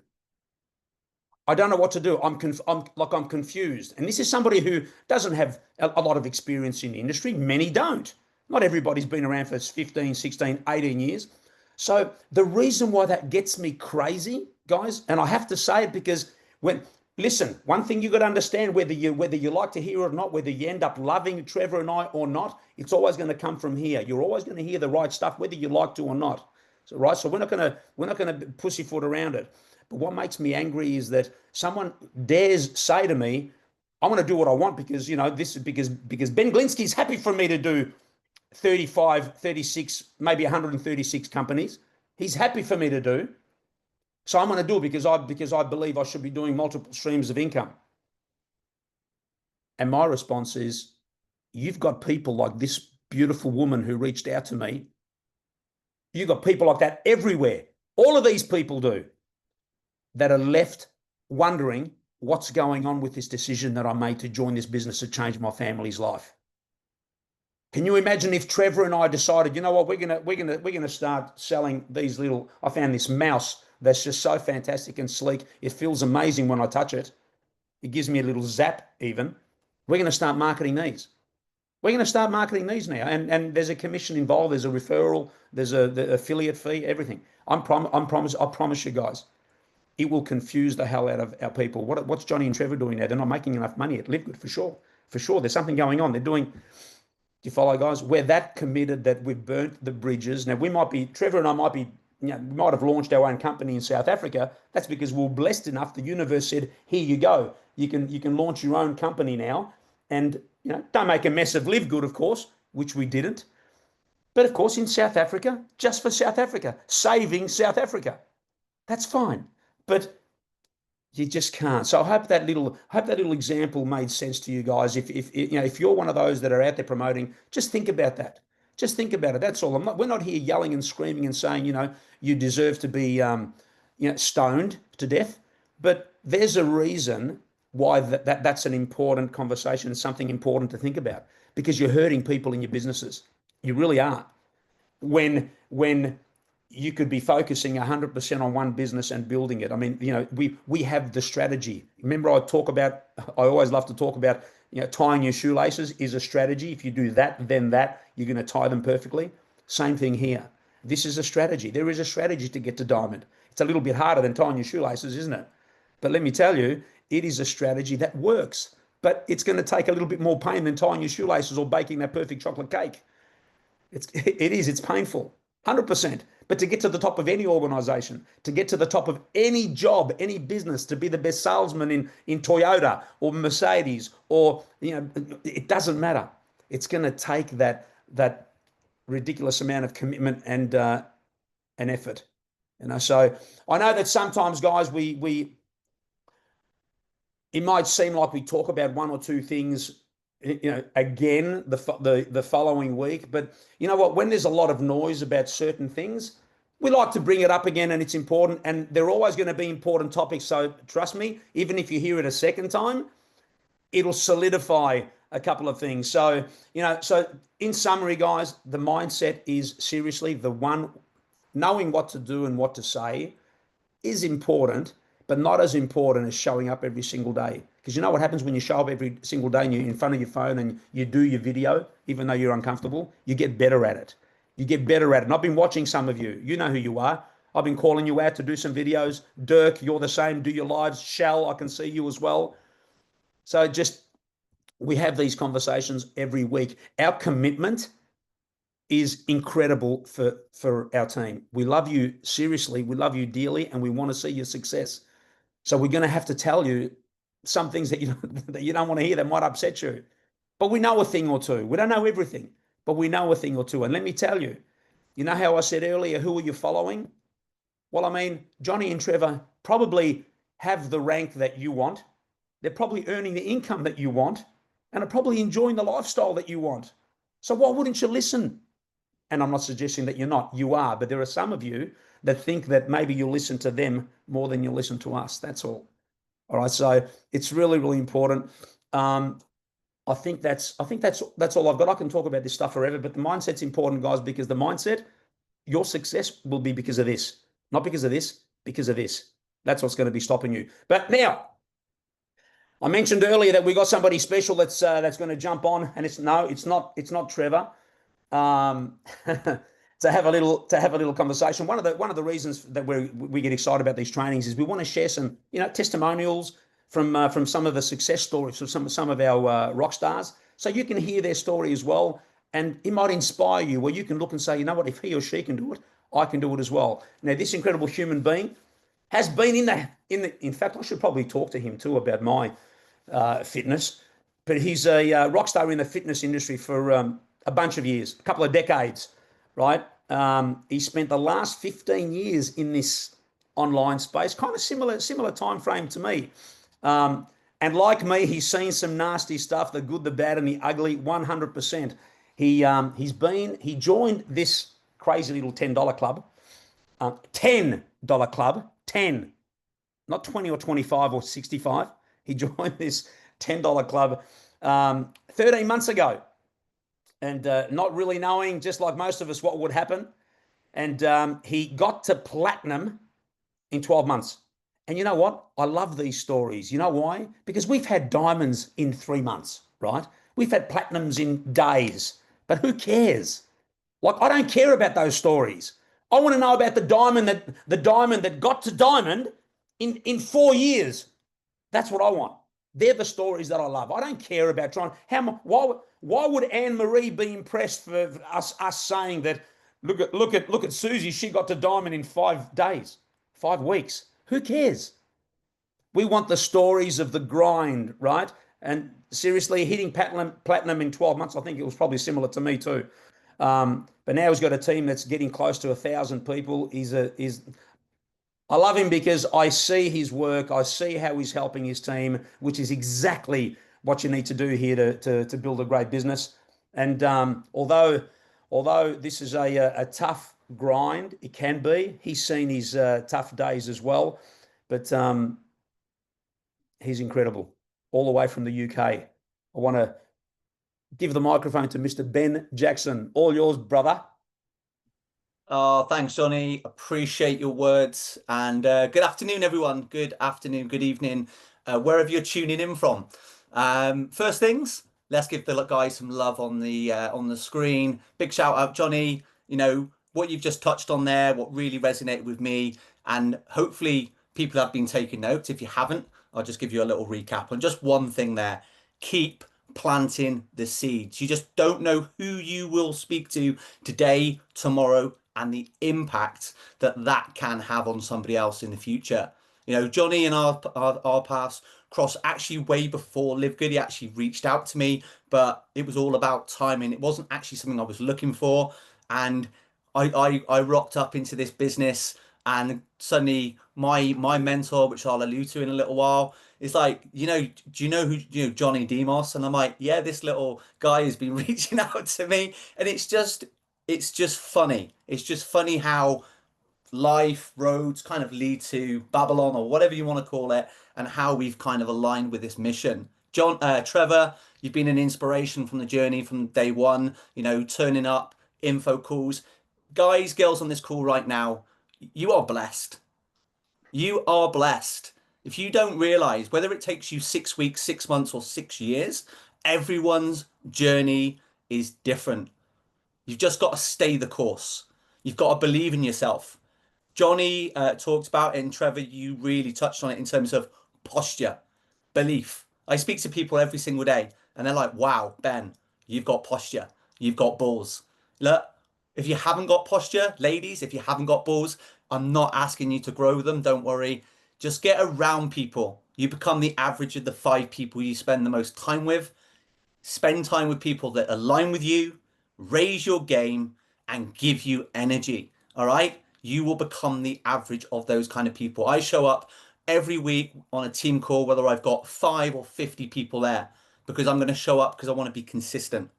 I don't know what to do. I'm confused. And this is somebody who doesn't have a lot of experience in the industry. Many don't. Not everybody's been around for 15, 16, 18 years. So the reason why that gets me crazy, guys, and I have to say it because listen, one thing you got to understand, whether you like to hear it or not, whether you end up loving Trevor and I or not, it's always going to come from here. You're always going to hear the right stuff, whether you like to or not. So right, so we're not going to pussyfoot around it. But what makes me angry is that someone dares say to me, I want to do what I want because, this is because Ben Glinsky's happy for me to do 35, 36, maybe 136 companies. He's happy for me to do. So I'm going to do it because I believe I should be doing multiple streams of income. And my response is, you've got people like this beautiful woman who reached out to me. You've got people like that everywhere. All of these people do, that are left wondering what's going on with this decision that I made to join this business to change my family's life. Can you imagine if Trevor and I decided, you know what, we're gonna start selling these little, I found this mouse that's just so fantastic and sleek. It feels amazing when I touch it. It gives me a little zap even. We're going to start marketing these. We're going to start marketing these now. And there's a commission involved. There's a referral. There's the affiliate fee, everything. I promise you guys, it will confuse the hell out of our people. What's Johnny and Trevor doing now? They're not making enough money at Live Good, for sure. For sure. There's something going on. They're doing, do you follow, guys? We're that committed that we've burnt the bridges. Now, Trevor and I might be, we might have launched our own company in South Africa. That's because we were blessed enough. The universe said, here you go. You can launch your own company now. And, don't make a mess of Live Good, of course, which we didn't. But, of course, in South Africa, just for South Africa, saving South Africa. That's fine. But you just can't. So I hope that little example made sense to you guys. If you're one of those that are out there promoting, just think about that. Just think about it. That's all. We're not here yelling and screaming and saying, you deserve to be, stoned to death. But there's a reason why that's an important conversation and something important to think about, because you're hurting people in your businesses. You really are. When you could be focusing 100% on one business and building it. I mean, we have the strategy. Remember, I always love to talk about, tying your shoelaces is a strategy. If you do that, then that, you're going to tie them perfectly. Same thing here. This is a strategy. There is a strategy to get to diamond. It's a little bit harder than tying your shoelaces, isn't it? But let me tell you, it is a strategy that works. But it's going to take a little bit more pain than tying your shoelaces or baking that perfect chocolate cake. It's painful, 100%. But to get to the top of any organization, to get to the top of any job, any business, to be the best salesman in Toyota or Mercedes, or, it doesn't matter. It's going to take that ridiculous amount of commitment and effort. So I know that sometimes, guys, it might seem like we talk about one or two things, again, the following week. But you know what? When there's a lot of noise about certain things, we like to bring it up again, and it's important. And they're always going to be important topics. So trust me, even if you hear it a second time, it'll solidify a couple of things. So, so in summary, guys, the mindset is seriously the one. Knowing what to do and what to say is important, but not as important as showing up every single day. Because you know what happens when you show up every single day and you're in front of your phone and you do your video, even though you're uncomfortable, you get better at it. You get better at it. And I've been watching some of you. You know who you are. I've been calling you out to do some videos. Dirk, you're the same. Do your lives. Shell, I can see you as well. So just, we have these conversations every week. Our commitment is incredible for our team. We love you seriously. We love you dearly, and we want to see your success. So we're going to have to tell you some things that you don't want to hear that might upset you. But we know a thing or two. We don't know everything, but we know a thing or two. And let me tell you, you know how I said earlier, who are you following? Well, I mean, Johnny and Trevor probably have the rank that you want. They're probably earning the income that you want and are probably enjoying the lifestyle that you want. So why wouldn't you listen? And I'm not suggesting that you're not. You are. But there are some of you that think that maybe you'll listen to them more than you'll listen to us. That's all. All right. So it's really, really important. I think that's all I've got. I can talk about this stuff forever, but the mindset's important, guys, because the mindset, your success will be because of this, not because of this, because of this. That's what's going to be stopping you. But now, I mentioned earlier that we got somebody special that's going to jump on, and it's not Trevor. To have a little conversation. One of the reasons that we get excited about these trainings is we want to share some testimonials from some of the success stories of some of our rock stars, so you can hear their story as well, and it might inspire you where you can look and say, you know what, if he or she can do it, I can do it as well. Now, this incredible human being has been in fact, I should probably talk to him too about my fitness, but he's a rock star in the fitness industry for a bunch of years, a couple of decades, right? He spent the last 15 years in this online space, kind of similar time frame to me. And like me, he's seen some nasty stuff, the good, the bad, and the ugly, 100%. He joined this crazy little $10 club, $10 club, 10, not 20 or 25 or 65. He joined this $10 club 13 months ago, and not really knowing, just like most of us, what would happen. And he got to platinum in 12 months. And you know what? I love these stories. You know why? Because we've had diamonds in 3 months, right? We've had platinums in days. But who cares? Like, I don't care about those stories. I want to know about the diamond that got to diamond in 4 years. That's what I want. They're the stories that I love. I don't care about trying. Why would Anne Marie be impressed for us saying that? Look at Susie. She got to diamond in 5 days, 5 weeks. Who cares? We want the stories of the grind, right? And seriously, hitting platinum in 12 months, I think it was probably similar to me too. But now he's got a team that's getting close to 1,000 people. I love him because I see his work. I see how he's helping his team, which is exactly what you need to do here to build a great business. And although this is a tough grind, it can be. He's seen his tough days as well, but he's incredible, all the way from the UK. I want to give the microphone to Mr. Ben Jackson. All yours, brother. Oh, thanks, Johnny. Appreciate your words. And good afternoon, everyone. Good afternoon, good evening, wherever you're tuning in from. First things, let's give the guys some love on the screen. Big shout out, Johnny. You know, what you've just touched on there, what really resonated with me. And hopefully people have been taking notes. If you haven't, I'll just give you a little recap on just one thing there. Keep planting the seeds. You just don't know who you will speak to today, tomorrow, and the impact that can have on somebody else in the future. You know, Johnny and our paths crossed actually way before Live Good. He actually reached out to me, but it was all about timing. It wasn't actually something I was looking for. And I rocked up into this business, and suddenly my mentor, which I'll allude to in a little while, is like, do you know who Johnny Dimos? And I'm like, yeah, this little guy has been reaching out to me. And it's just funny. It's just funny how life, roads kind of lead to Babylon, or whatever you want to call it, and how we've kind of aligned with this mission. Trevor, you've been an inspiration from the journey from day one, turning up, info calls. Guys, girls on this call right now, you are blessed. You are blessed. If you don't realize whether it takes you 6 weeks, 6 months, or 6 years, everyone's journey is different. You've just got to stay the course. You've got to believe in yourself. Johnny talked about it, and Trevor, you really touched on it in terms of posture, belief. I speak to people every single day, and they're like, wow, Ben, you've got posture. You've got balls. Look, if you haven't got posture, ladies, if you haven't got balls, I'm not asking you to grow them. Don't worry. Just get around people. You become the average of the 5 people you spend the most time with. Spend time with people that align with you, raise your game, and give you energy. All right. You will become the average of those kind of people. I show up every week on a team call, whether I've got 5 or 50 people there, because I'm going to show up because I want to be consistent.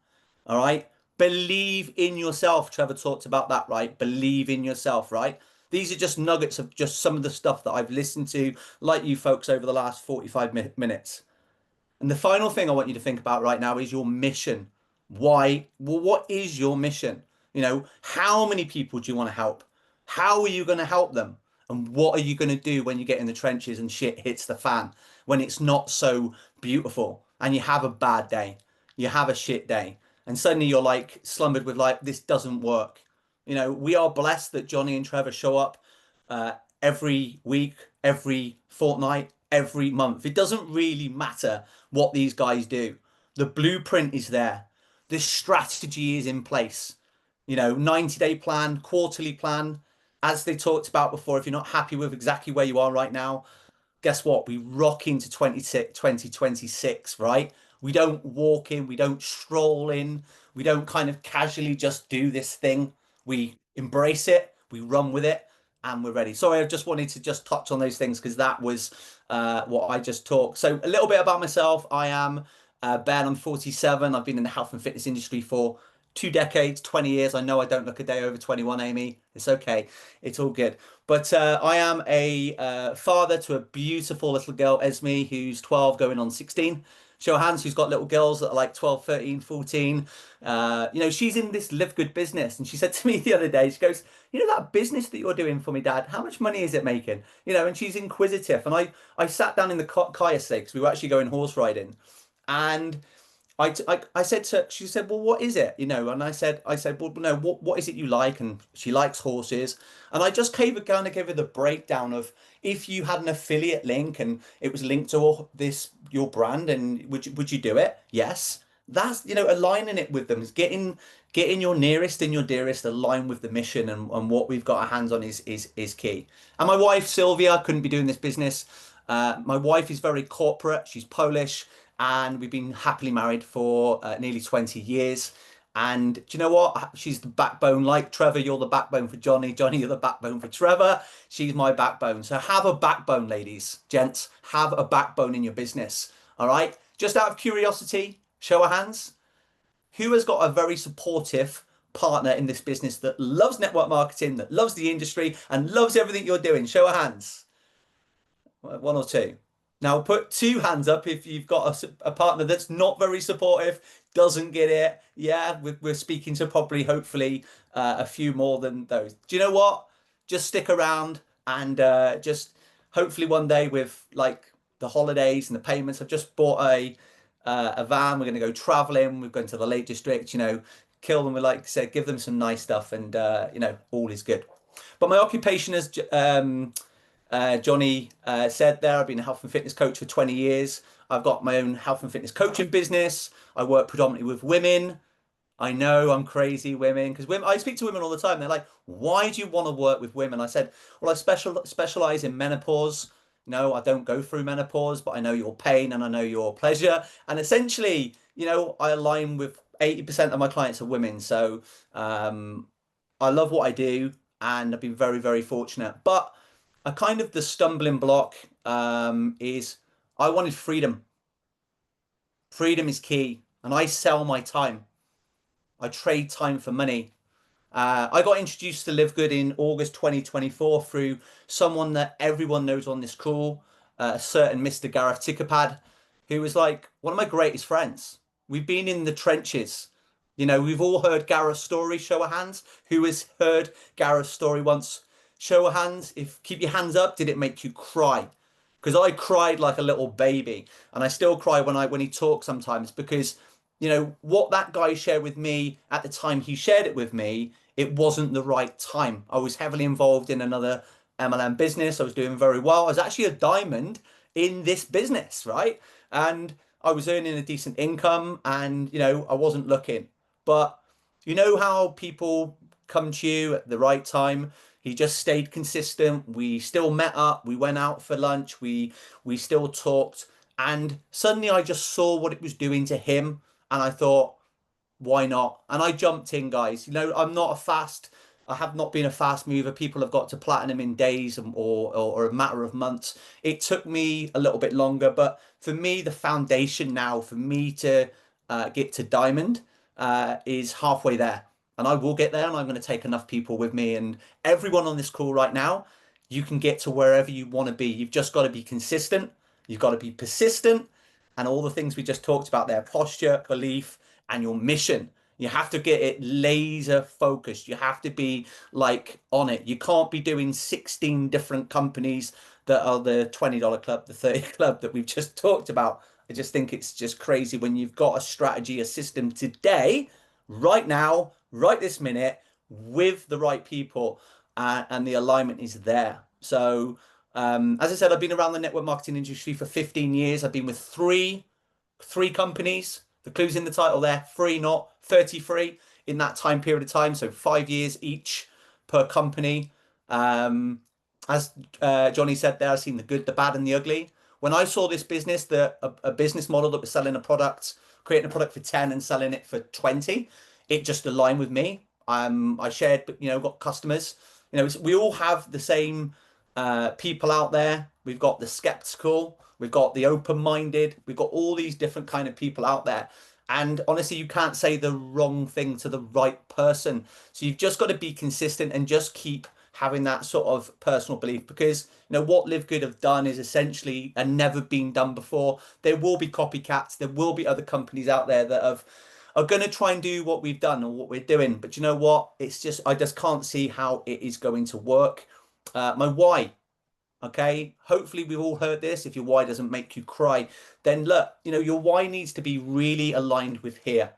All right. Believe in yourself. Trevor talked about that, right? Believe in yourself, right? These are just nuggets of just some of the stuff that I've listened to, like you folks, over the last 45 minutes. And the final thing I want you to think about right now is your mission. Why? Well, what is your mission? You know, how many people do you want to help? How are you going to help them? And what are you going to do when you get in the trenches and shit hits the fan? When it's not so beautiful and you have a bad day, you have a shit day, and suddenly you're like slumbered with like, this doesn't work. You know, we are blessed that Johnny and Trevor show up uh, every week, every fortnight, every month. It doesn't really matter what these guys do. The blueprint is there. The strategy is in place. You know, 90-day plan, quarterly plan. As they talked about before, if you're not happy with exactly where you are right now, guess what? We rock into 2026, right? We don't walk in, we don't stroll in, we don't kind of casually just do this thing. We embrace it, we run with it, and we're ready. Sorry, I just wanted to just touch on those things because that was what I just talked. So a little bit about myself. I am Ben, I'm 47. I've been in the health and fitness industry for 2 decades, 20 years. I know I don't look a day over 21, Amy. It's okay. It's all good. But I am a father to a beautiful little girl, Esme, who's 12 going on 16. Show of hands who's got little girls that are like 12, 13, 14. You know, she's in this Live Good business. And she said to me the other day, she goes, you know, that business that you're doing for me, Dad, how much money is it making? You know, and she's inquisitive. And I sat down in the kayak stakes. We were actually going horse riding. And I said to, she said, well, what is it? You know, and I said, well, no, what is it you like? And she likes horses. And I just gave her the breakdown of if you had an affiliate link and it was linked to your brand, and would you do it? Yes. That's, you know, aligning it with them is getting your nearest and your dearest aligned with the mission, and what we've got our hands on is key. And my wife, Sylvia, couldn't be doing this business. My wife is very corporate. She's Polish. And we've been happily married for nearly 20 years. And do you know what? She's the backbone. Like Trevor, you're the backbone for Johnny. Johnny, you're the backbone for Trevor. She's my backbone. So have a backbone, ladies, gents. Have a backbone in your business. All right. Just out of curiosity, show of hands. Who has got a very supportive partner in this business that loves network marketing, that loves the industry, and loves everything you're doing? Show of hands. 1 or 2. Now put 2 hands up if you've got a partner that's not very supportive, doesn't get it. Yeah, we're speaking to probably, hopefully, a few more than those. Do you know what? Just stick around, and just hopefully one day with like the holidays and the payments, I've just bought a van. We're going to go traveling. We're going to the Lake District, you know, kill them with, like I said, give them some nice stuff, and you know, all is good. But my occupation is Johnny said there, I've been a health and fitness coach for 20 years. I've got my own health and fitness coaching business. I work predominantly with women. I know I'm crazy, women, because women, I speak to women all the time. They're like, why do you want to work with women? I said, well, I specialize in menopause. No, I don't go through menopause, but I know your pain and I know your pleasure. And essentially, you know, I align with 80% of my clients are women. So I love what I do, and I've been very, very fortunate. But a kind of the stumbling block is I wanted freedom. Freedom is key, and I sell my time. I trade time for money. I got introduced to Live Good in August 2024 through someone that everyone knows on this call, a certain Mr. Gareth Tickapad, who was like one of my greatest friends. We've been in the trenches. You know, we've all heard Gareth's story. Show of hands. Who has heard Gareth's story once? Show of hands. If keep your hands up. Did it make you cry? because I cried like a little baby, and I still cry when he talks sometimes, because what that guy shared with me at the time he shared it with me, it wasn't the right time. I was heavily involved in another MLM business. I was doing very well. I was actually a diamond in this business, right? And I was earning a decent income, and I wasn't looking. But you know how people come to you at the right time? He just stayed consistent. We still met up. We went out for lunch. We still talked. And suddenly I just saw what it was doing to him. And I thought, why not? And I jumped in, guys. I have not been a fast mover. People have got to platinum in days, or a matter of months. It took me a little bit longer, but for me, the foundation now for me to get to diamond is halfway there. And I will get there, and I'm going to take enough people with me. And everyone on this call right now, you can get to wherever you want to be. You've just got to be consistent. You've got to be persistent, and all the things we just talked about there: posture, belief, and your mission. You have to get it laser focused. You have to be like on it. You can't be doing 16 different companies that are the $20 club, the 30 club that we've just talked about. I just think it's just crazy when you've got a strategy, a system today, right now, right this minute, with the right people, and the alignment is there. So, as I said, I've been around the network marketing industry for 15 years. I've been with three companies. The clue's in the title there, free, not 33 in that time period of time. So 5 years each per company. As Johnny said there, I've seen the good, the bad, and the ugly. When I saw this business, a business model that was selling a product, creating a product for 10 and selling it for 20, it just aligned with me. I shared, got customers. We all have the same people out there. We've got the skeptical, we've got the open-minded, we've got all these different kind of people out there. And honestly, you can't say the wrong thing to the right person. So you've just got to be consistent and just keep having that sort of personal belief, because what Live Good have done is essentially and never been done before. There will be copycats. There will be other companies out there that are going to try and do what we've done or what we're doing. But you know what? I just can't see how it is going to work. My why. Okay, hopefully we've all heard this. If your why doesn't make you cry, then look, your why needs to be really aligned with here.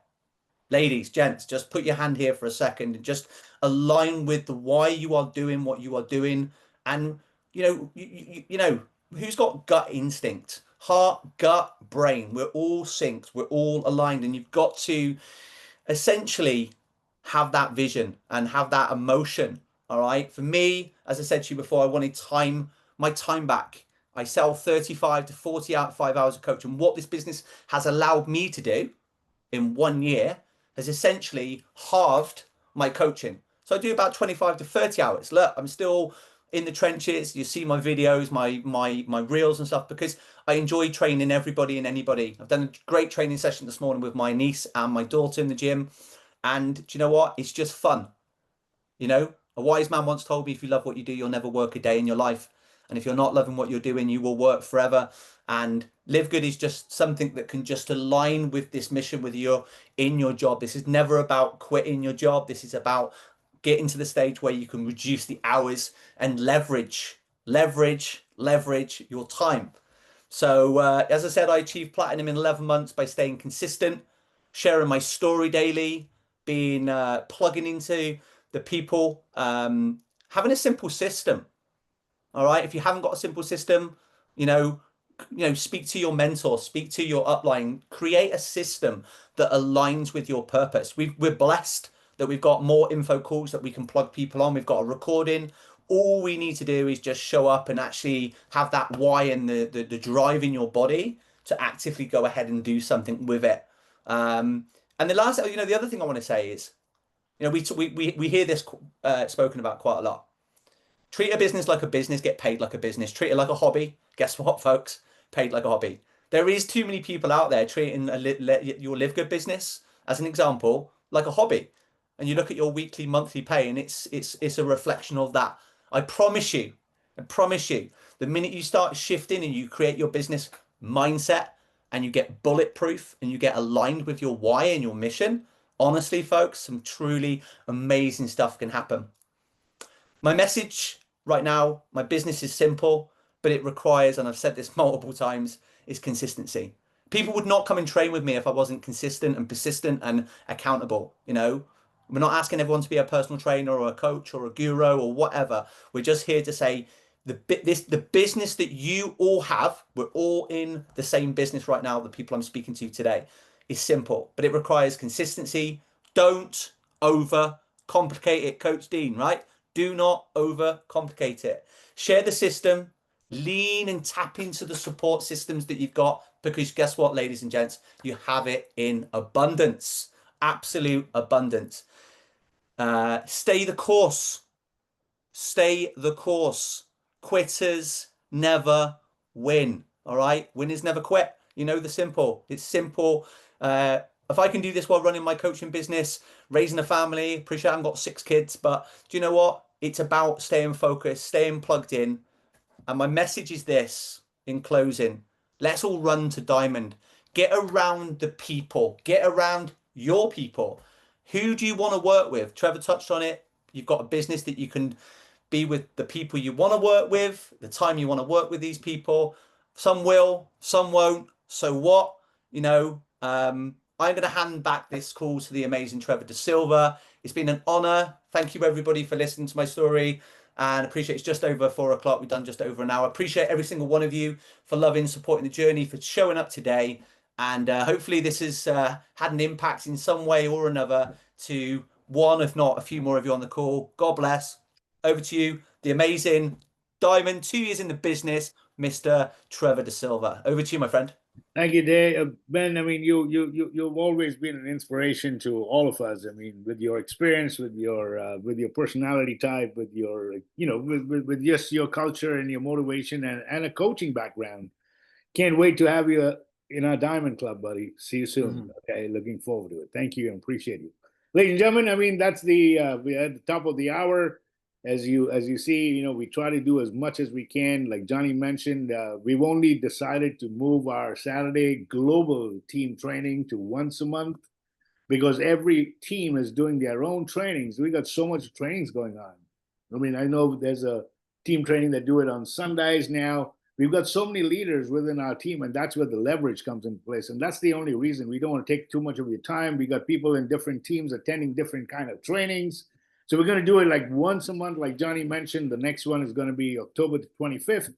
Ladies, gents, just put your hand here for a second and just align with the why you are doing what you are doing. And who's got gut instinct? Heart, gut, brain. We're all synced. We're all aligned, and you've got to essentially have that vision and have that emotion. All right. For me, as I said to you before, I wanted my time back. I sell 35 to 45 hours of coaching. And what this business has allowed me to do in 1 year has essentially halved my coaching. So I do about 25 to 30 hours. Look, I'm still in the trenches. You see my videos, my reels and stuff, because I enjoy training everybody and anybody. I've done a great training session this morning with my niece and my daughter in the gym. And do you know what? It's just fun. A wise man once told me, if you love what you do, you'll never work a day in your life. And if you're not loving what you're doing, you will work forever. And Live Good is just something that can just align with this mission with you in your job. This is never about quitting your job. This is about getting to the stage where you can reduce the hours and leverage your time. So as I said, I achieved platinum in 11 months by staying consistent, sharing my story daily, being plugging into the people, having a simple system. All right. If you haven't got a simple system, speak to your mentor, speak to your upline, create a system that aligns with your purpose. We're blessed that we've got more info calls that we can plug people on. We've got a recording. All we need to do is just show up and actually have that why and the drive in your body to actively go ahead and do something with it. And the other thing I want to say is, we hear this spoken about quite a lot. Treat a business like a business, get paid like a business. Treat it like a hobby. Guess what, folks? Paid like a hobby. There is too many people out there treating your Live Good business, as an example, like a hobby. And you look at your weekly, monthly pay, and it's a reflection of that. I promise you, the minute you start shifting and you create your business mindset and you get bulletproof and you get aligned with your why and your mission, honestly, folks, some truly amazing stuff can happen. My message right now, my business is simple, but it requires, and I've said this multiple times, is consistency. People would not come and train with me if I wasn't consistent and persistent and accountable. You know, we're not asking everyone to be a personal trainer or a coach or a guru or whatever. We're just here to say the business that you all have, we're all in the same business right now, the people I'm speaking to today, is simple, but it requires consistency. Don't over complicate it, Coach Dean, right? Do not over complicate it. Share the system, lean and tap into the support systems that you've got, because guess what, ladies and gents, you have it in abundance, absolute abundance. Stay the course. Stay the course. Quitters never win. All right. Winners never quit. You know the simple. It's simple. If I can do this while running my coaching business, raising a family, appreciate I haven't got 6 kids, but do you know what? It's about staying focused, staying plugged in. And my message is this in closing. Let's all run to diamond. Get around the people. Get around your people. Who do you want to work with? Trevor touched on it. You've got a business that you can be with the people you want to work with, the time you want to work with these people. Some will, some won't. So what? You know, I'm going to hand back this call to the amazing Trevor De Silva. It's been an honor. Thank you, everybody, for listening to my story. And appreciate it's just over 4 o'clock. We've done just over an hour. Appreciate every single one of you for loving, supporting the journey, for showing up today. And hopefully this has had an impact in some way or another to one, if not a few more of you on the call. God bless. Over to you, the amazing diamond, 2 years in the business, Mr. Trevor De Silva. Over to you, my friend. Thank you, Dave. Ben, I mean, you've always been an inspiration to all of us. I mean, with your experience, with your personality type, with your, you know, with just your culture and your motivation and a coaching background. Can't wait to have you in our Diamond Club, buddy. See you soon. Okay, looking forward to it. Thank you and appreciate you. Ladies and gentlemen, I mean, that's we're at the top of the hour. As you see, you know, we try to do as much as we can. Like Johnny mentioned, we've only decided to move our Saturday global team training to once a month because every team is doing their own trainings. We got so much trainings going on. I mean, I know there's a team training that do it on Sundays now. We've got so many leaders within our team, and that's where the leverage comes into place. And that's the only reason. We don't want to take too much of your time. We got people in different teams attending different kind of trainings. So we're going to do it like once a month, like Johnny mentioned. The next one is going to be October 25th.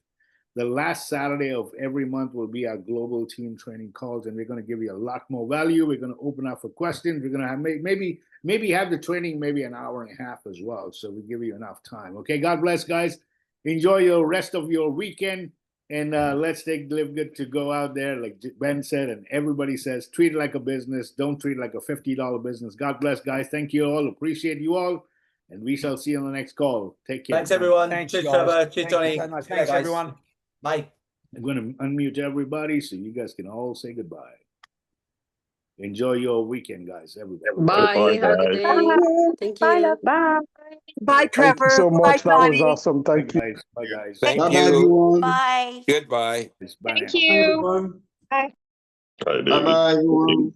The last Saturday of every month will be our global team training calls, and we're going to give you a lot more value. We're going to open up for questions. We're going to have maybe have the training maybe an hour and a half as well. So we give you enough time. Okay, God bless, guys. Enjoy your rest of your weekend. And let's live good to go out there, like Ben said, and everybody says, treat it like a business. Don't treat it like a $50 business. God bless, guys. Thank you all. Appreciate you all. And we shall see you on the next call. Take care. Thanks, everyone. Thanks, cheers, guys. Trevor. Cheers, Johnny. So much. Thanks, everyone. Bye. I'm going to unmute everybody so you guys can all say goodbye. Enjoy your weekend, guys. Everybody. Bye. Have a good day. Thank you. Bye. Bye, Trevor. Thank you so much. Bye, That was Johnny. awesome. Thank you. Guys. Bye, guys. Thank Bye, you. everyone. Bye. Goodbye. Bye Thank now. you. Bye, Bye. everyone. Bye-bye, everyone.